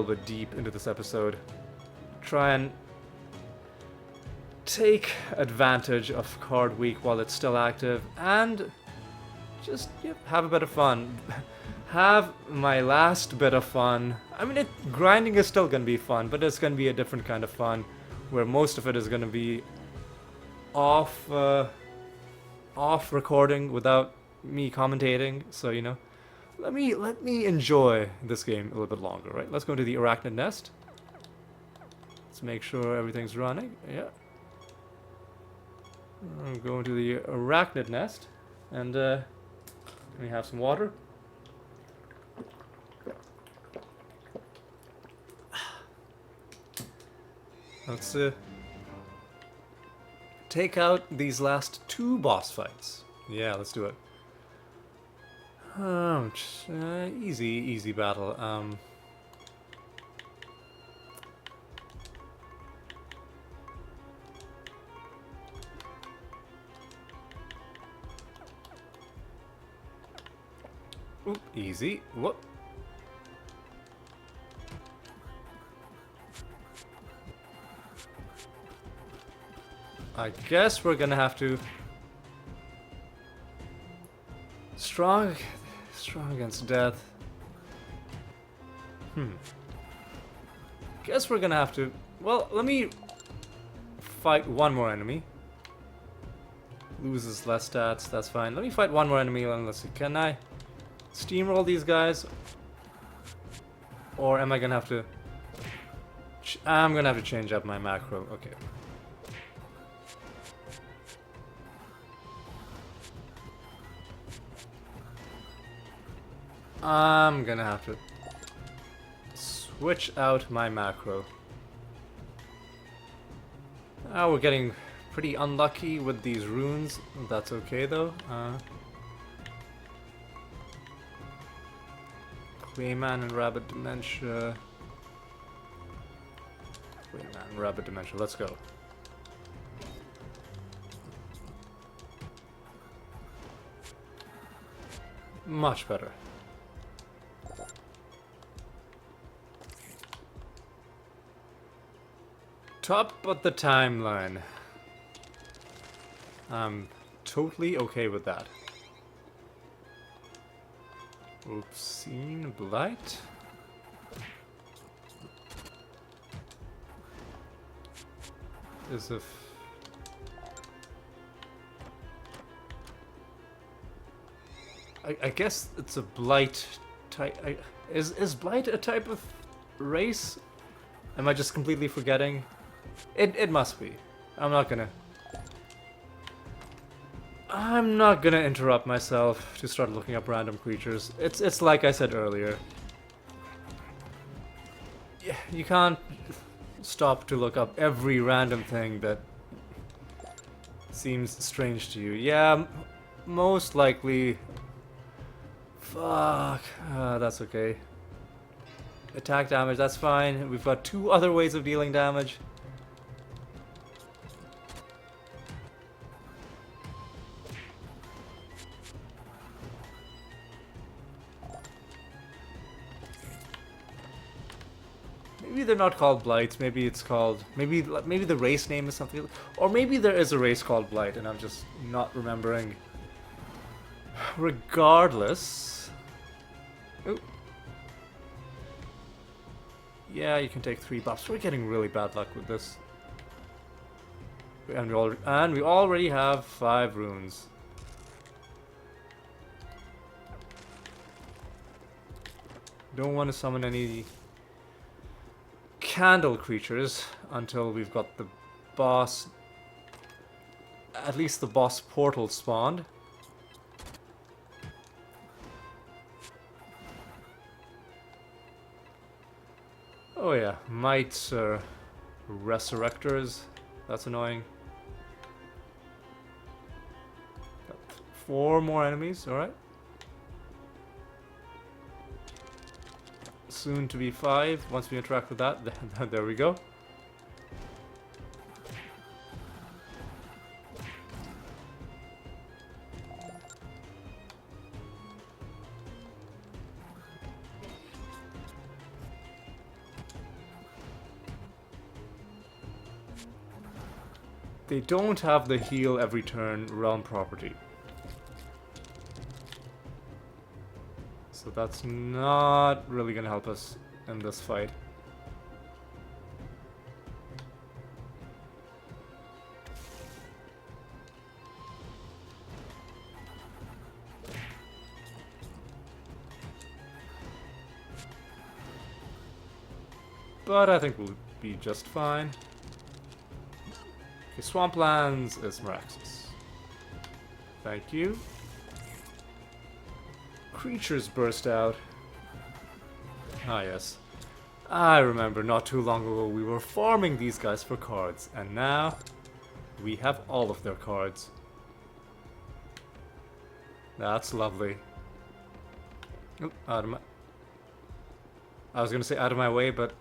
bit deep into this episode. Try and take advantage of card week while it's still active and just have a bit of fun. Have my last bit of fun. I mean, grinding is still gonna be fun, but it's gonna be a different kind of fun, where most of it is gonna be off recording without me commentating. So let me enjoy this game a little bit longer, right? Let's go to the arachnid nest. Let's make sure everything's running. Yeah. I'm going to the arachnid nest, and let me have some water. Let's take out these last 2 boss fights. Yeah, let's do it. Easy battle. Oop, easy. Whoop. I guess we're gonna have to strong against death. Guess we're gonna have to. Well, let me fight one more enemy. Loses less stats. That's fine. Let me fight one more enemy. And let's see. Can I steamroll these guys, or am I gonna have to? I'm gonna have to change up my macro. Okay. I'm gonna have to switch out my macro. We're getting pretty unlucky with these runes. That's okay though. Clayman and Rabbit Dementia. Clayman and Rabbit Dementia. Let's go. Much better. Top of the timeline. I'm totally okay with that. Obscene Blight? Is if... I guess it's a Blight type... Is Blight a type of race? Am I just completely forgetting? It must be. I'm not gonna interrupt myself to start looking up random creatures. It's like I said earlier. Yeah, you can't stop to look up every random thing that seems strange to you. Yeah, most likely. Fuck. That's okay. Attack damage, that's fine. We've got 2 other ways of dealing damage. Maybe they're not called Blights. Maybe it's called... Maybe the race name is something... Or maybe there is a race called Blight and I'm just not remembering. Regardless... Ooh. Yeah, you can take 3 buffs. We're getting really bad luck with this. And we already have 5 runes. Don't want to summon any candle creatures until we've got the boss, at least the boss portal spawned. Oh yeah, mites are resurrectors. That's annoying. Got 4 more enemies, alright. Soon to be 5. Once we interact with that, there we go. they don't have the heal every turn realm property. So that's not really gonna help us in this fight. But I think we'll be just fine. Okay, Swamplands is Meraxis. Thank you. Creatures burst out. Ah yes. I remember not too long ago we were farming these guys for cards, and now we have all of their cards. That's lovely. Oop, out of my... I was gonna say out of my way, but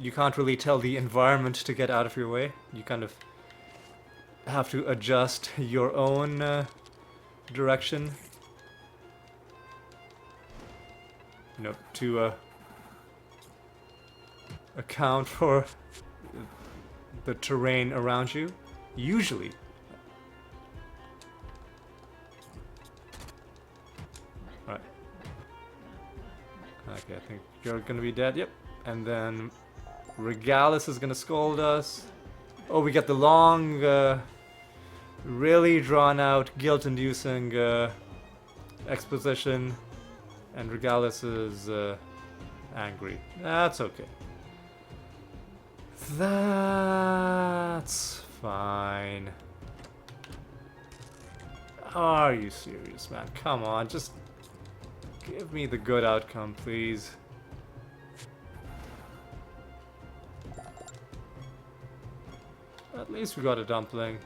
you can't really tell the environment to get out of your way. You kind of have to adjust your own direction. You know, to account for the terrain around you. Usually. Alright. Okay, I think you're gonna be dead. Yep. And then Regalis is gonna scold us. Oh, we get the long, really drawn out, guilt-inducing exposition. And Regalis is angry. That's okay. That's fine. Are you serious, man? Come on, just give me the good outcome, please. At least we got a dumpling.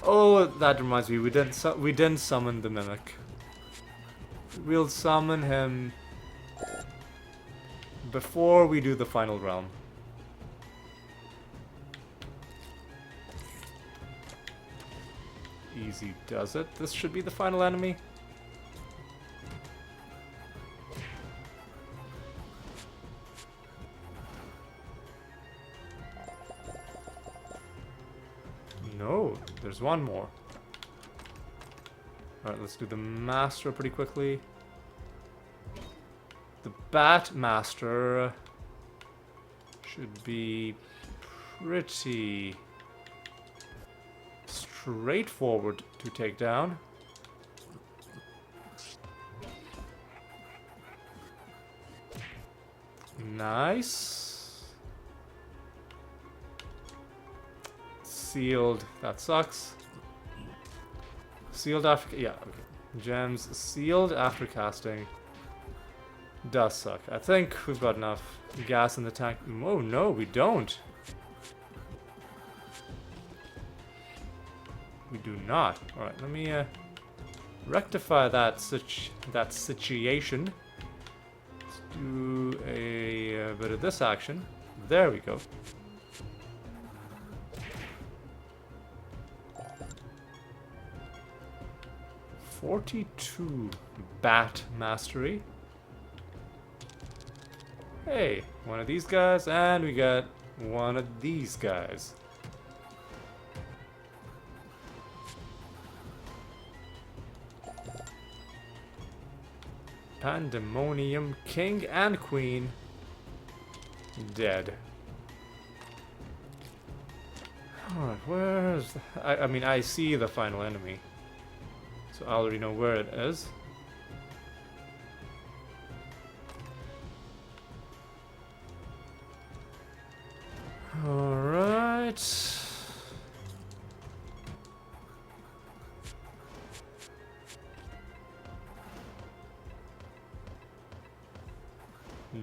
Oh, that reminds me, we didn't summon the mimic. We'll summon him before we do the final realm. Easy does it. This should be the final enemy. No, there's one more. Alright, let's do the Master pretty quickly. The Bat Master should be pretty straightforward to take down. Nice. Sealed, that sucks. Sealed after... yeah, okay. Gems sealed after casting. Does suck. I think we've got enough gas in the tank. Oh no, we don't. We do not. Alright, let me rectify that situation. Let's do a bit of this action. There we go. '42 Bat Mastery. Hey, one of these guys, and we got one of these guys. Pandemonium King and Queen dead. Alright, where's the... I mean, I see the final enemy, so I already know where it is. Alright.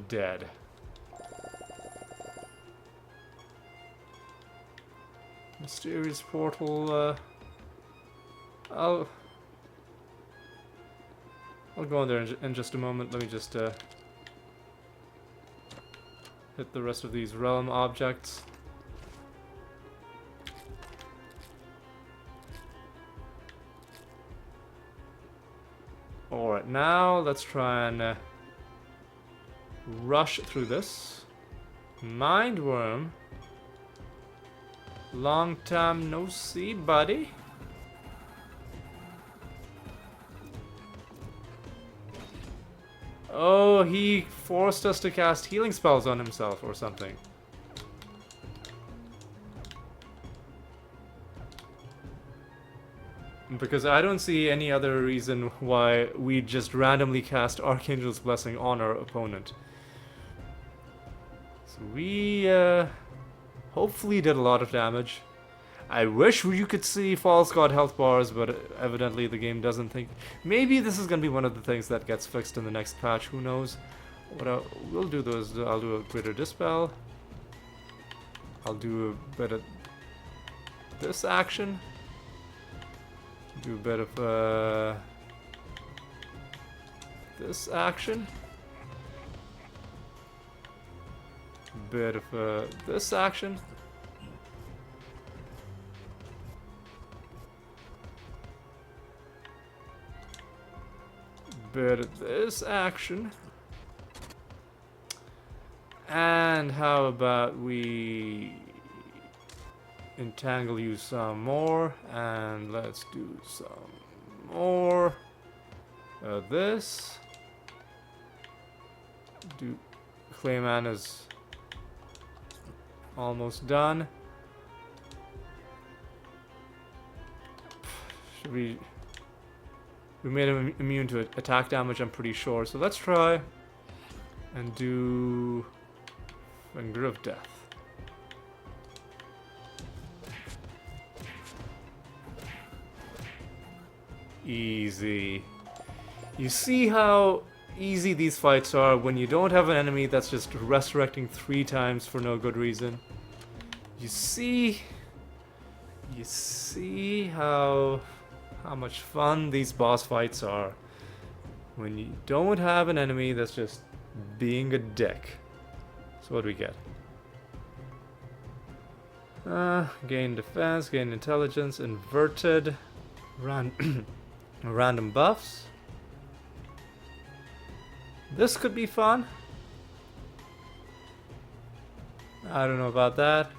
Dead. Mysterious portal, I'll go in there in just a moment. Let me just hit the rest of these realm objects. Alright, now let's try and rush through this. Mind Worm Long time no see, buddy. Oh, he forced us to cast healing spells on himself or something. Because I don't see any other reason why we just randomly cast Archangel's Blessing on our opponent. So we hopefully did a lot of damage. I wish you could see False God health bars, but evidently the game doesn't think. Maybe this is going to be one of the things that gets fixed in the next patch, who knows. What we'll do though is I'll do a Greater Dispel. I'll do a bit of this action. Do a bit of this action. Bit of this action. Bit of this action. And how about we entangle you some more, and let's do some more this. Do Clayman is almost done. Should we made him immune to attack damage, I'm pretty sure. So let's try and do Finger of Death. Easy. You see how easy these fights are when you don't have an enemy that's just resurrecting 3 times for no good reason. You see how much fun these boss fights are when you don't have an enemy that's just being a dick. So what do we get? Gain defense, gain intelligence, inverted, random buffs. This could be fun. I don't know about that.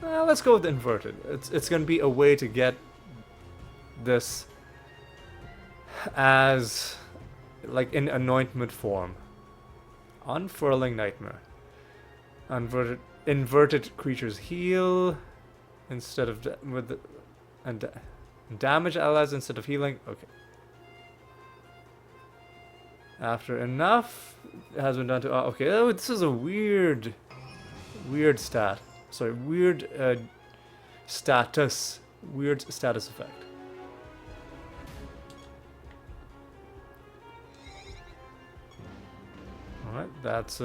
Let's go with inverted. It's gonna be a way to get this as like in anointment form. Unfurling Nightmare. Inverted creatures heal instead of damage allies instead of healing. Okay. After enough has been done to. Okay, oh, this is a weird stat. Sorry, weird status. Weird status effect. Alright, that's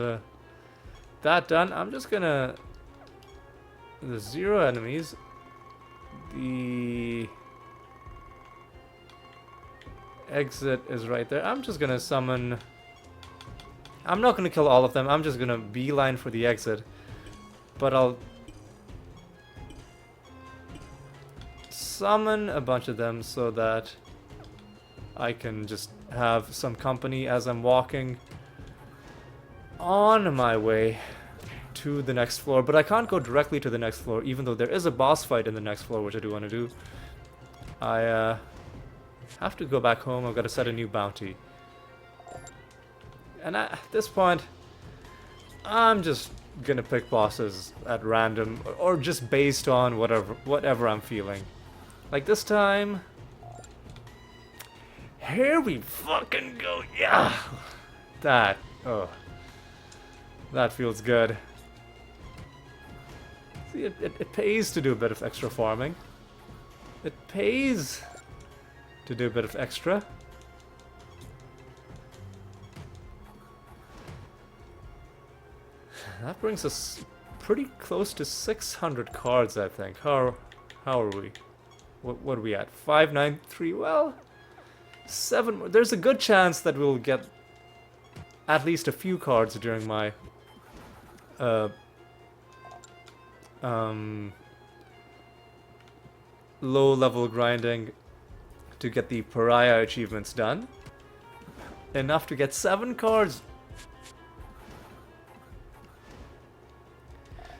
that done. I'm just gonna. There's 0 enemies. The exit is right there. I'm just gonna summon. I'm not gonna kill all of them. I'm just gonna beeline for the exit. But I'll summon a bunch of them so that I can just have some company as I'm walking on my way to the next floor. But I can't go directly to the next floor, even though there is a boss fight in the next floor, which I do want to do. I have to go back home. I've got to set a new bounty. And at this point, I'm just gonna pick bosses at random, or just based on whatever I'm feeling. Like this time, here we fucking go. Yeah, that feels good. See, it pays to do a bit of extra farming. It pays to do a bit of extra. That brings us pretty close to 600 cards, I think. How are we? What are we at? 593? Well, 7 more. There's a good chance that we'll get at least a few cards during my low level grinding to get the Pariah achievements done. enough to get 7 cards.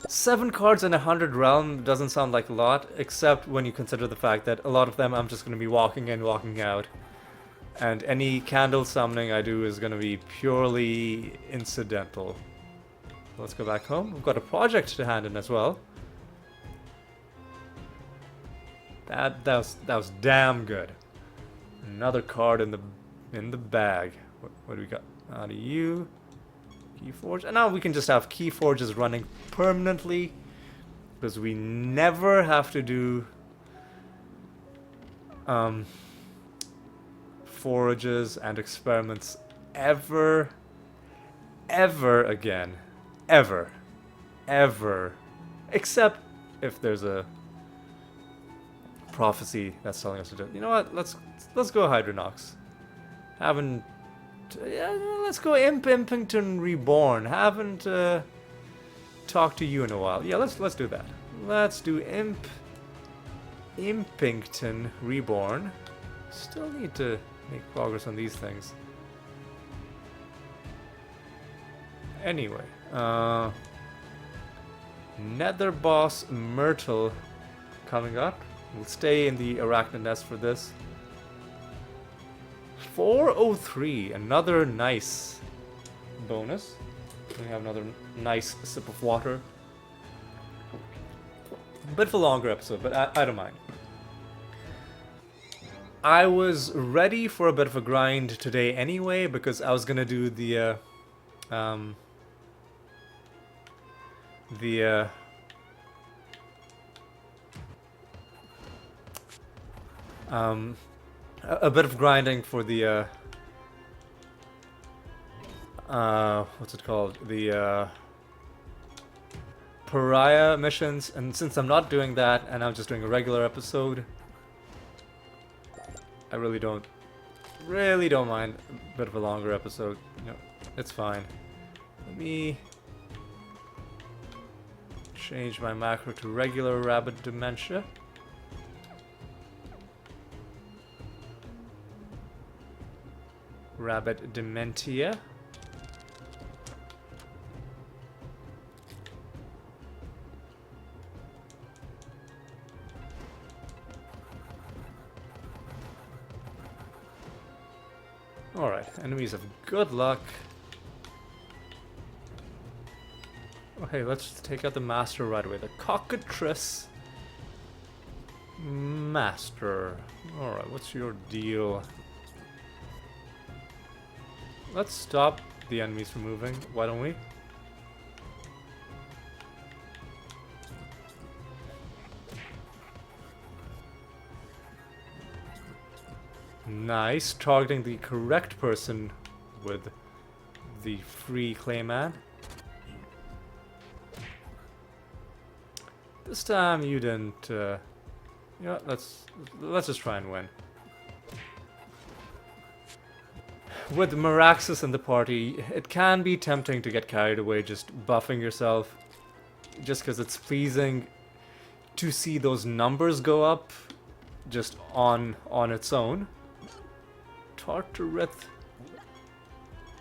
7 cards in 100 realm doesn't sound like a lot, except when you consider the fact that a lot of them I'm just going to be walking in, walking out. And any candle summoning I do is going to be purely incidental. Let's go back home. We've got a project to hand in as well. That was damn good. Another card in the bag. What do we got? Out of you. Keyforge. And now we can just have Keyforges running permanently, because we never have to do forages and experiments ever again. Ever. Except if there's a prophecy that's telling us to do it. You know what? Let's go Hydronox. Let's go Impington Reborn. Haven't talked to you in a while. Yeah, let's do that. Let's do Impington Reborn. Still need to make progress on these things. Anyway, Nether Boss Myrtle coming up. We'll stay in the Arachnid Nest for this. 403, another nice bonus. We have another nice sip of water. A bit of a longer episode, but I don't mind. I was ready for a bit of a grind today anyway, because I was gonna do the a bit of grinding for the what's it called? The Pariah missions, and since I'm not doing that and I'm just doing a regular episode, I really don't mind a bit of a longer episode. You know, it's fine. Let me change my macro to regular rabbit dementia. Rabbit Dementia. Alright, enemies of good luck. Oh, hey, let's take out the master right away. The cockatrice master. Alright, what's your deal? Let's stop the enemies from moving, why don't we? Nice, targeting the correct person with the free Clayman. This time you didn't, you know what, let's just try and win. With Meraxis in the party, it can be tempting to get carried away just buffing yourself, just because it's pleasing to see those numbers go up just on its own. Tartareth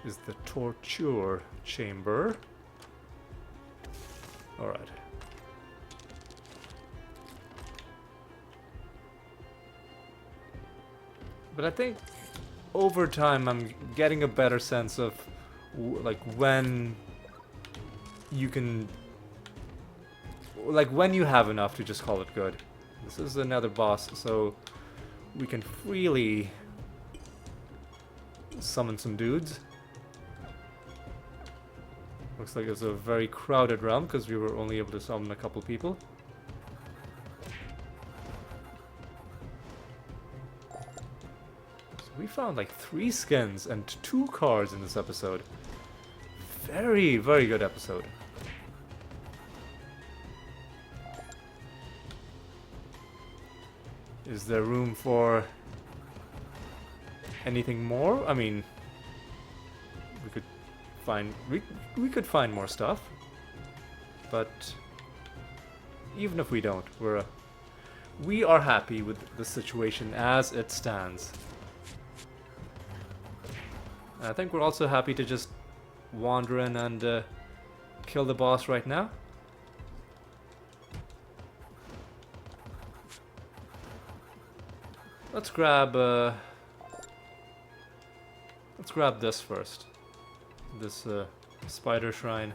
is the torture chamber. Alright. But I think over time I'm getting a better sense of like when you can, like when you have enough to just call it good. This is another boss, so we can freely summon some dudes. Looks like it's a very crowded realm because we were only able to summon a couple people. We found like 3 skins and 2 cards in this episode. Very, very good episode. Is there room for anything more? I mean, we could find more stuff. But even if we don't, we are happy with the situation as it stands. I think we're also happy to just wander in and kill the boss right now. Let's grab this first. This spider shrine.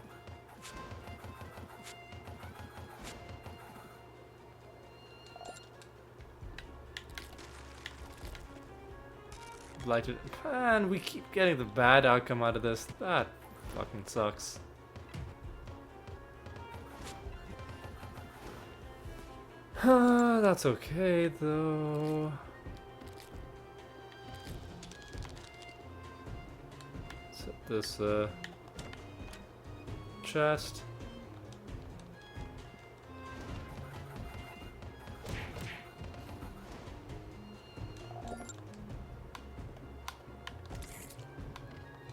Lighted, and we keep getting the bad outcome out of this. That fucking sucks. That's okay though. Set this chest.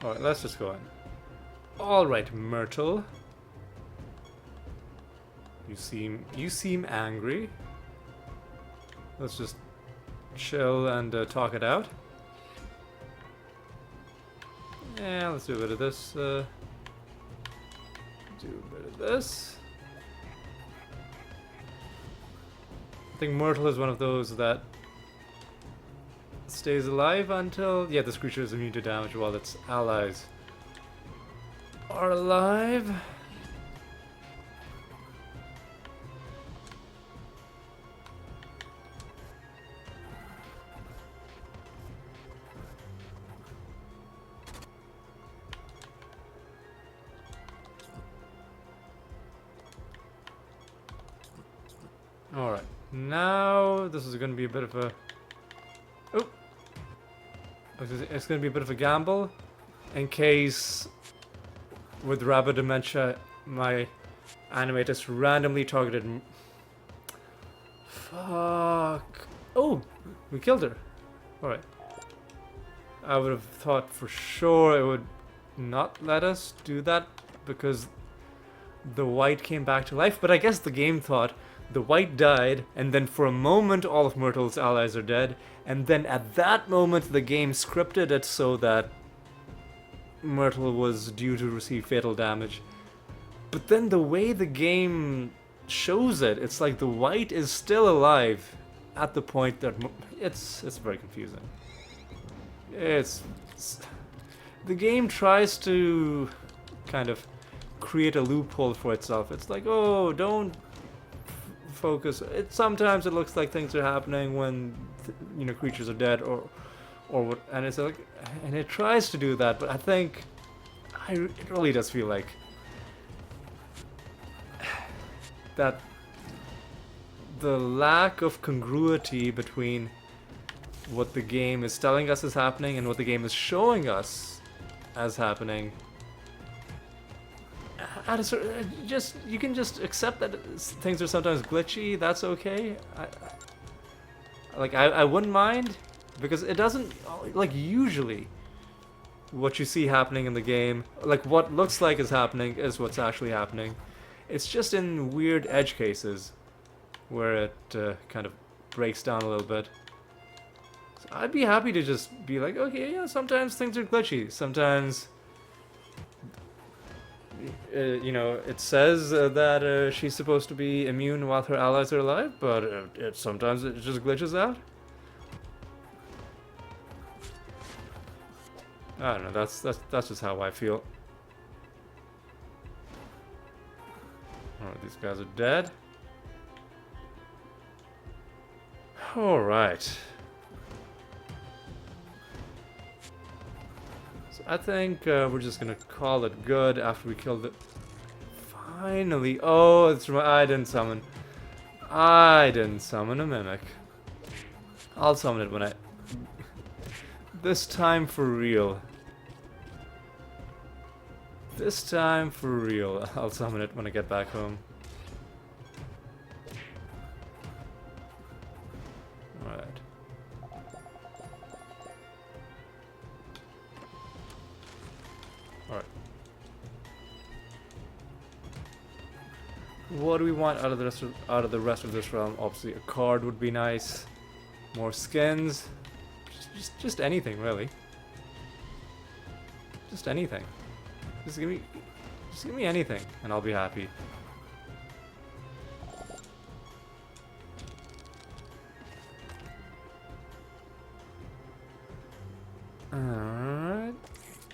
Alright, let's just go in. Alright, Myrtle. You seem angry. Let's just chill and talk it out. Yeah, let's do a bit of this. Do a bit of this. I think Myrtle is one of those that stays alive until, yeah, this creature is immune to damage while its allies are alive. Alright, now this is going to be a bit of a... Oh! It's going to be a bit of a gamble in case with rabbit dementia my animatus randomly targeted. Fuck. Oh, we killed her. Alright. I would have thought for sure it would not let us do that because the white came back to life, but I guess the game thought the white died, and then for a moment all of Myrtle's allies are dead, and then at that moment the game scripted it so that Myrtle was due to receive fatal damage. But then the way the game shows it, it's like the white is still alive at the point that it's very confusing. It's the game tries to kind of create a loophole for itself. It's like, oh, don't focus. Sometimes it looks like things are happening when creatures are dead or what, and it's like, and it tries to do that, but I think it really does feel like that the lack of congruity between what the game is telling us is happening and what the game is showing us as happening. At a certain, you can just accept that things are sometimes glitchy. That's okay. I wouldn't mind, because it doesn't, like, usually what you see happening in the game, like what looks like is happening is what's actually happening. It's just in weird edge cases where it kind of breaks down a little bit. So I'd be happy to just be like, okay, yeah, sometimes things are glitchy. Sometimes it says that she's supposed to be immune while her allies are alive, but sometimes it just glitches out. I don't know. That's just how I feel. Alright, these guys are dead. Alright. I think we're just gonna call it good after we killed it. Finally! Oh, it's I didn't summon a mimic. I'll summon it when I... This time for real. This time for real. I'll summon it when I get back home. Alright. Alright. What do we want out of the rest of this realm? Obviously a card would be nice. More skins. Just anything really. Just anything. Just give me anything, and I'll be happy. Alright.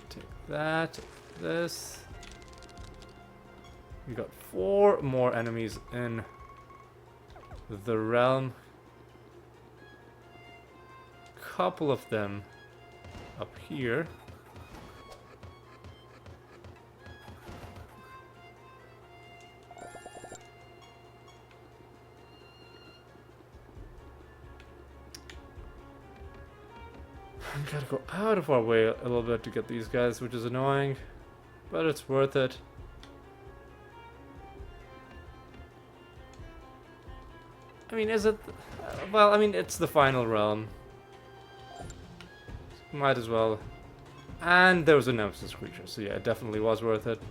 Take that, this. We got 4 more enemies in the realm. Couple of them up here. We gotta go out of our way a little bit to get these guys, which is annoying, but it's worth it. I mean, is it? Well, I mean, it's the final realm. Might as well. And there was a nemesis creature, so yeah, it definitely was worth it.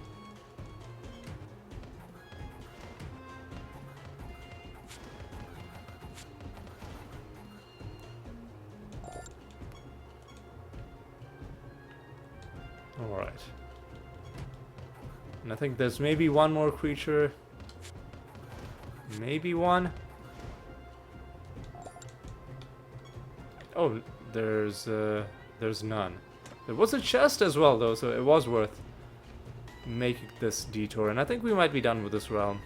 Alright. And I think there's maybe one more creature. Maybe one. Oh, there's none. There was a chest as well, though, so it was worth making this detour. And I think we might be done with this realm.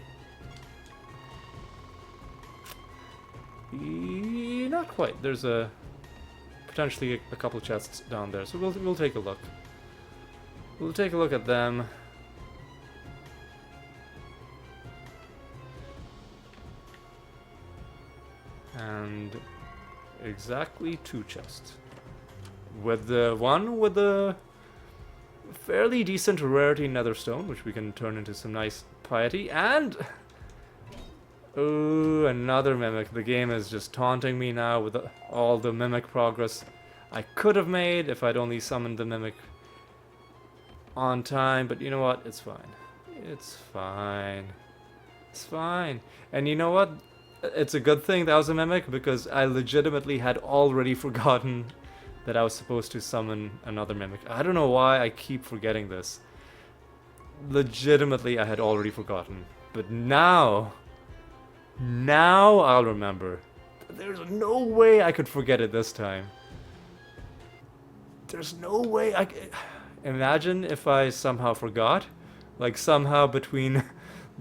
Not quite. There's potentially a couple chests down there, so we'll take a look. We'll take a look at them. And exactly 2 chests. With the one with the fairly decent rarity netherstone, which we can turn into some nice piety, and oh, another mimic. The game is just taunting me now with all the mimic progress I could have made if I'd only summoned the mimic on time, but you know what? It's fine. It's fine. It's fine. And you know what? It's a good thing that was a mimic, because I legitimately had already forgotten that I was supposed to summon another mimic. I don't know why I keep forgetting this. Legitimately, I had already forgotten. But now I'll remember. There's no way I could forget it this time. There's no way I could... Imagine if I somehow forgot. Like somehow between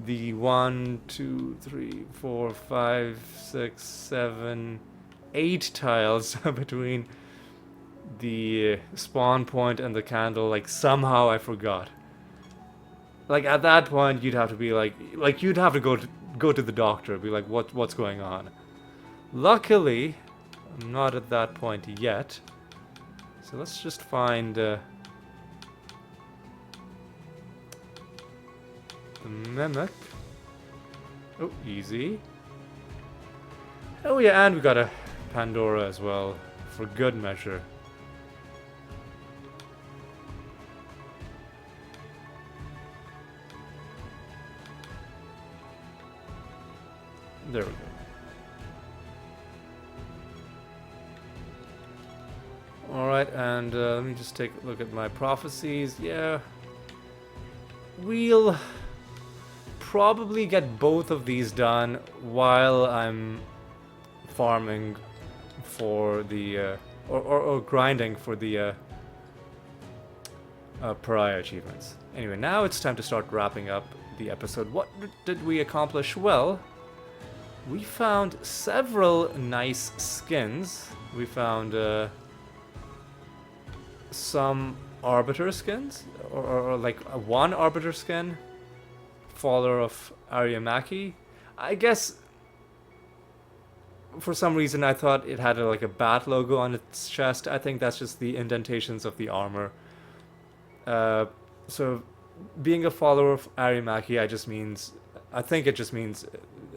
the 1, 2, 3, 4, 5, 6, 7, 8 tiles between the spawn point and the candle, like somehow I forgot. Like at that point you'd have to be like you'd have to go to the doctor, be like, what's going on? Luckily, I'm not at that point yet. So let's just find the mimic. Oh, easy. Oh yeah, and we got a Pandora as well, for good measure. There we go. Alright, and let me just take a look at my prophecies. Yeah. We'll probably get both of these done while I'm farming for the or grinding for the Pariah achievements. Anyway, now it's time to start wrapping up the episode. What did we accomplish? Well, we found several nice skins. We found some Arbiter skins, or like one Arbiter skin, follower of Ariamaki. I guess for some reason I thought it had like a bat logo on its chest. I think that's just the indentations of the armor. So being a follower of Ariamaki, I think it just means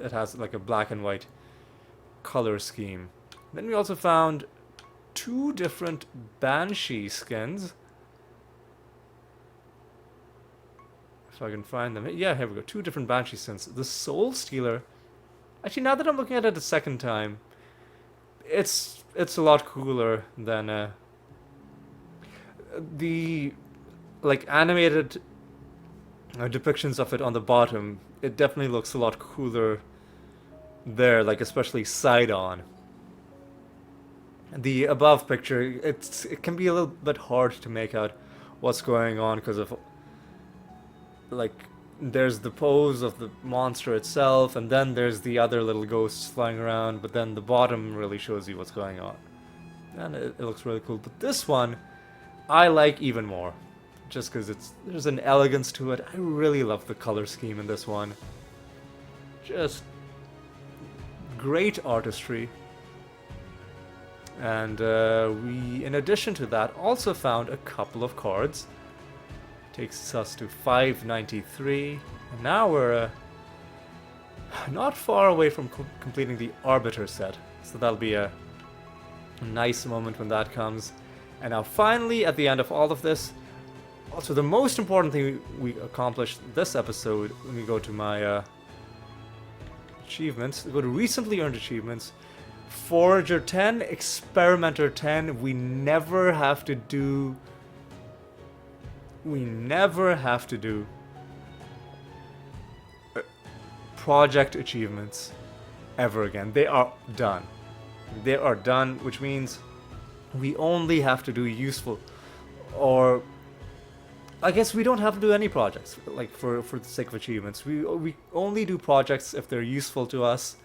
it has like a black and white color scheme. Then we also found 2 different Banshee skins. If I can find them. Yeah, here we go. 2 different Banshee skins. The Soul Stealer. Actually, now that I'm looking at it a second time, it's a lot cooler than the like animated depictions of it on the bottom, it definitely looks a lot cooler there, like especially side on. The above picture, it can be a little bit hard to make out what's going on because of like there's the pose of the monster itself, and then there's the other little ghosts flying around, but then the bottom really shows you what's going on. And it looks really cool. But this one, I like even more. Just because there's an elegance to it. I really love the color scheme in this one. Just great artistry. And we, in addition to that, also found a couple of cards. Takes us to 593. And now we're not far away from completing the Arbiter set. So that'll be a nice moment when that comes. And now finally, at the end of all of this, also the most important thing we accomplished this episode, when we go to my achievements, go to recently earned achievements, Forager 10, Experimenter 10, we never have to do project achievements ever again. They are done. They are done, which means we only have to do useful, or I guess we don't have to do any projects, like for the sake of achievements. We only do projects if they're useful to us,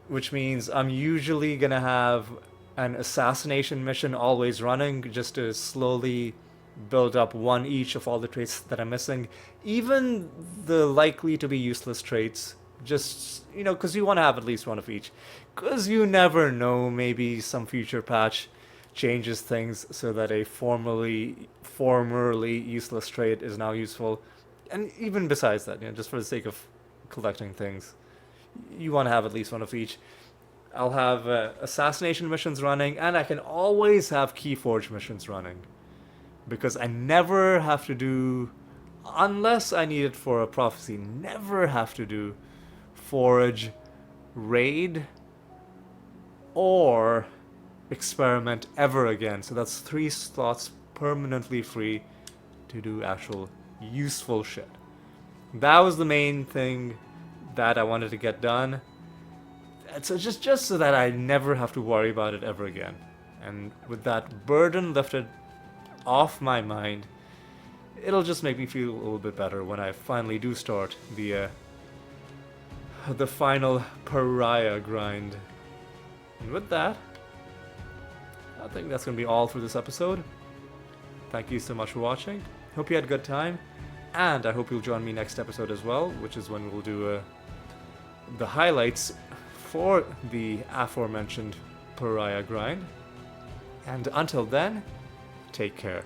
which means I'm usually gonna have an assassination mission always running, just to slowly build up one each of all the traits that I'm missing. Even the likely to be useless traits, just, you know, because you want to have at least one of each. Because you never know, maybe some future patch changes things so that a formerly useless trait is now useful. And even besides that, you know, just for the sake of collecting things, you want to have at least one of each. I'll have assassination missions running, and I can always have Keyforge missions running. Because I never have to do, unless I need it for a prophecy, never have to do Forage, Raid, or Experiment ever again. So that's 3 slots permanently free to do actual useful shit. That was the main thing that I wanted to get done. So just so that I never have to worry about it ever again. And with that burden lifted off my mind, it'll just make me feel a little bit better when I finally do start the final Pariah grind. And with that, I think that's going to be all for this episode. Thank you so much for watching. Hope you had a good time, and I hope you'll join me next episode as well, which is when we'll do the highlights for the aforementioned Pariah grind. And until then, take care.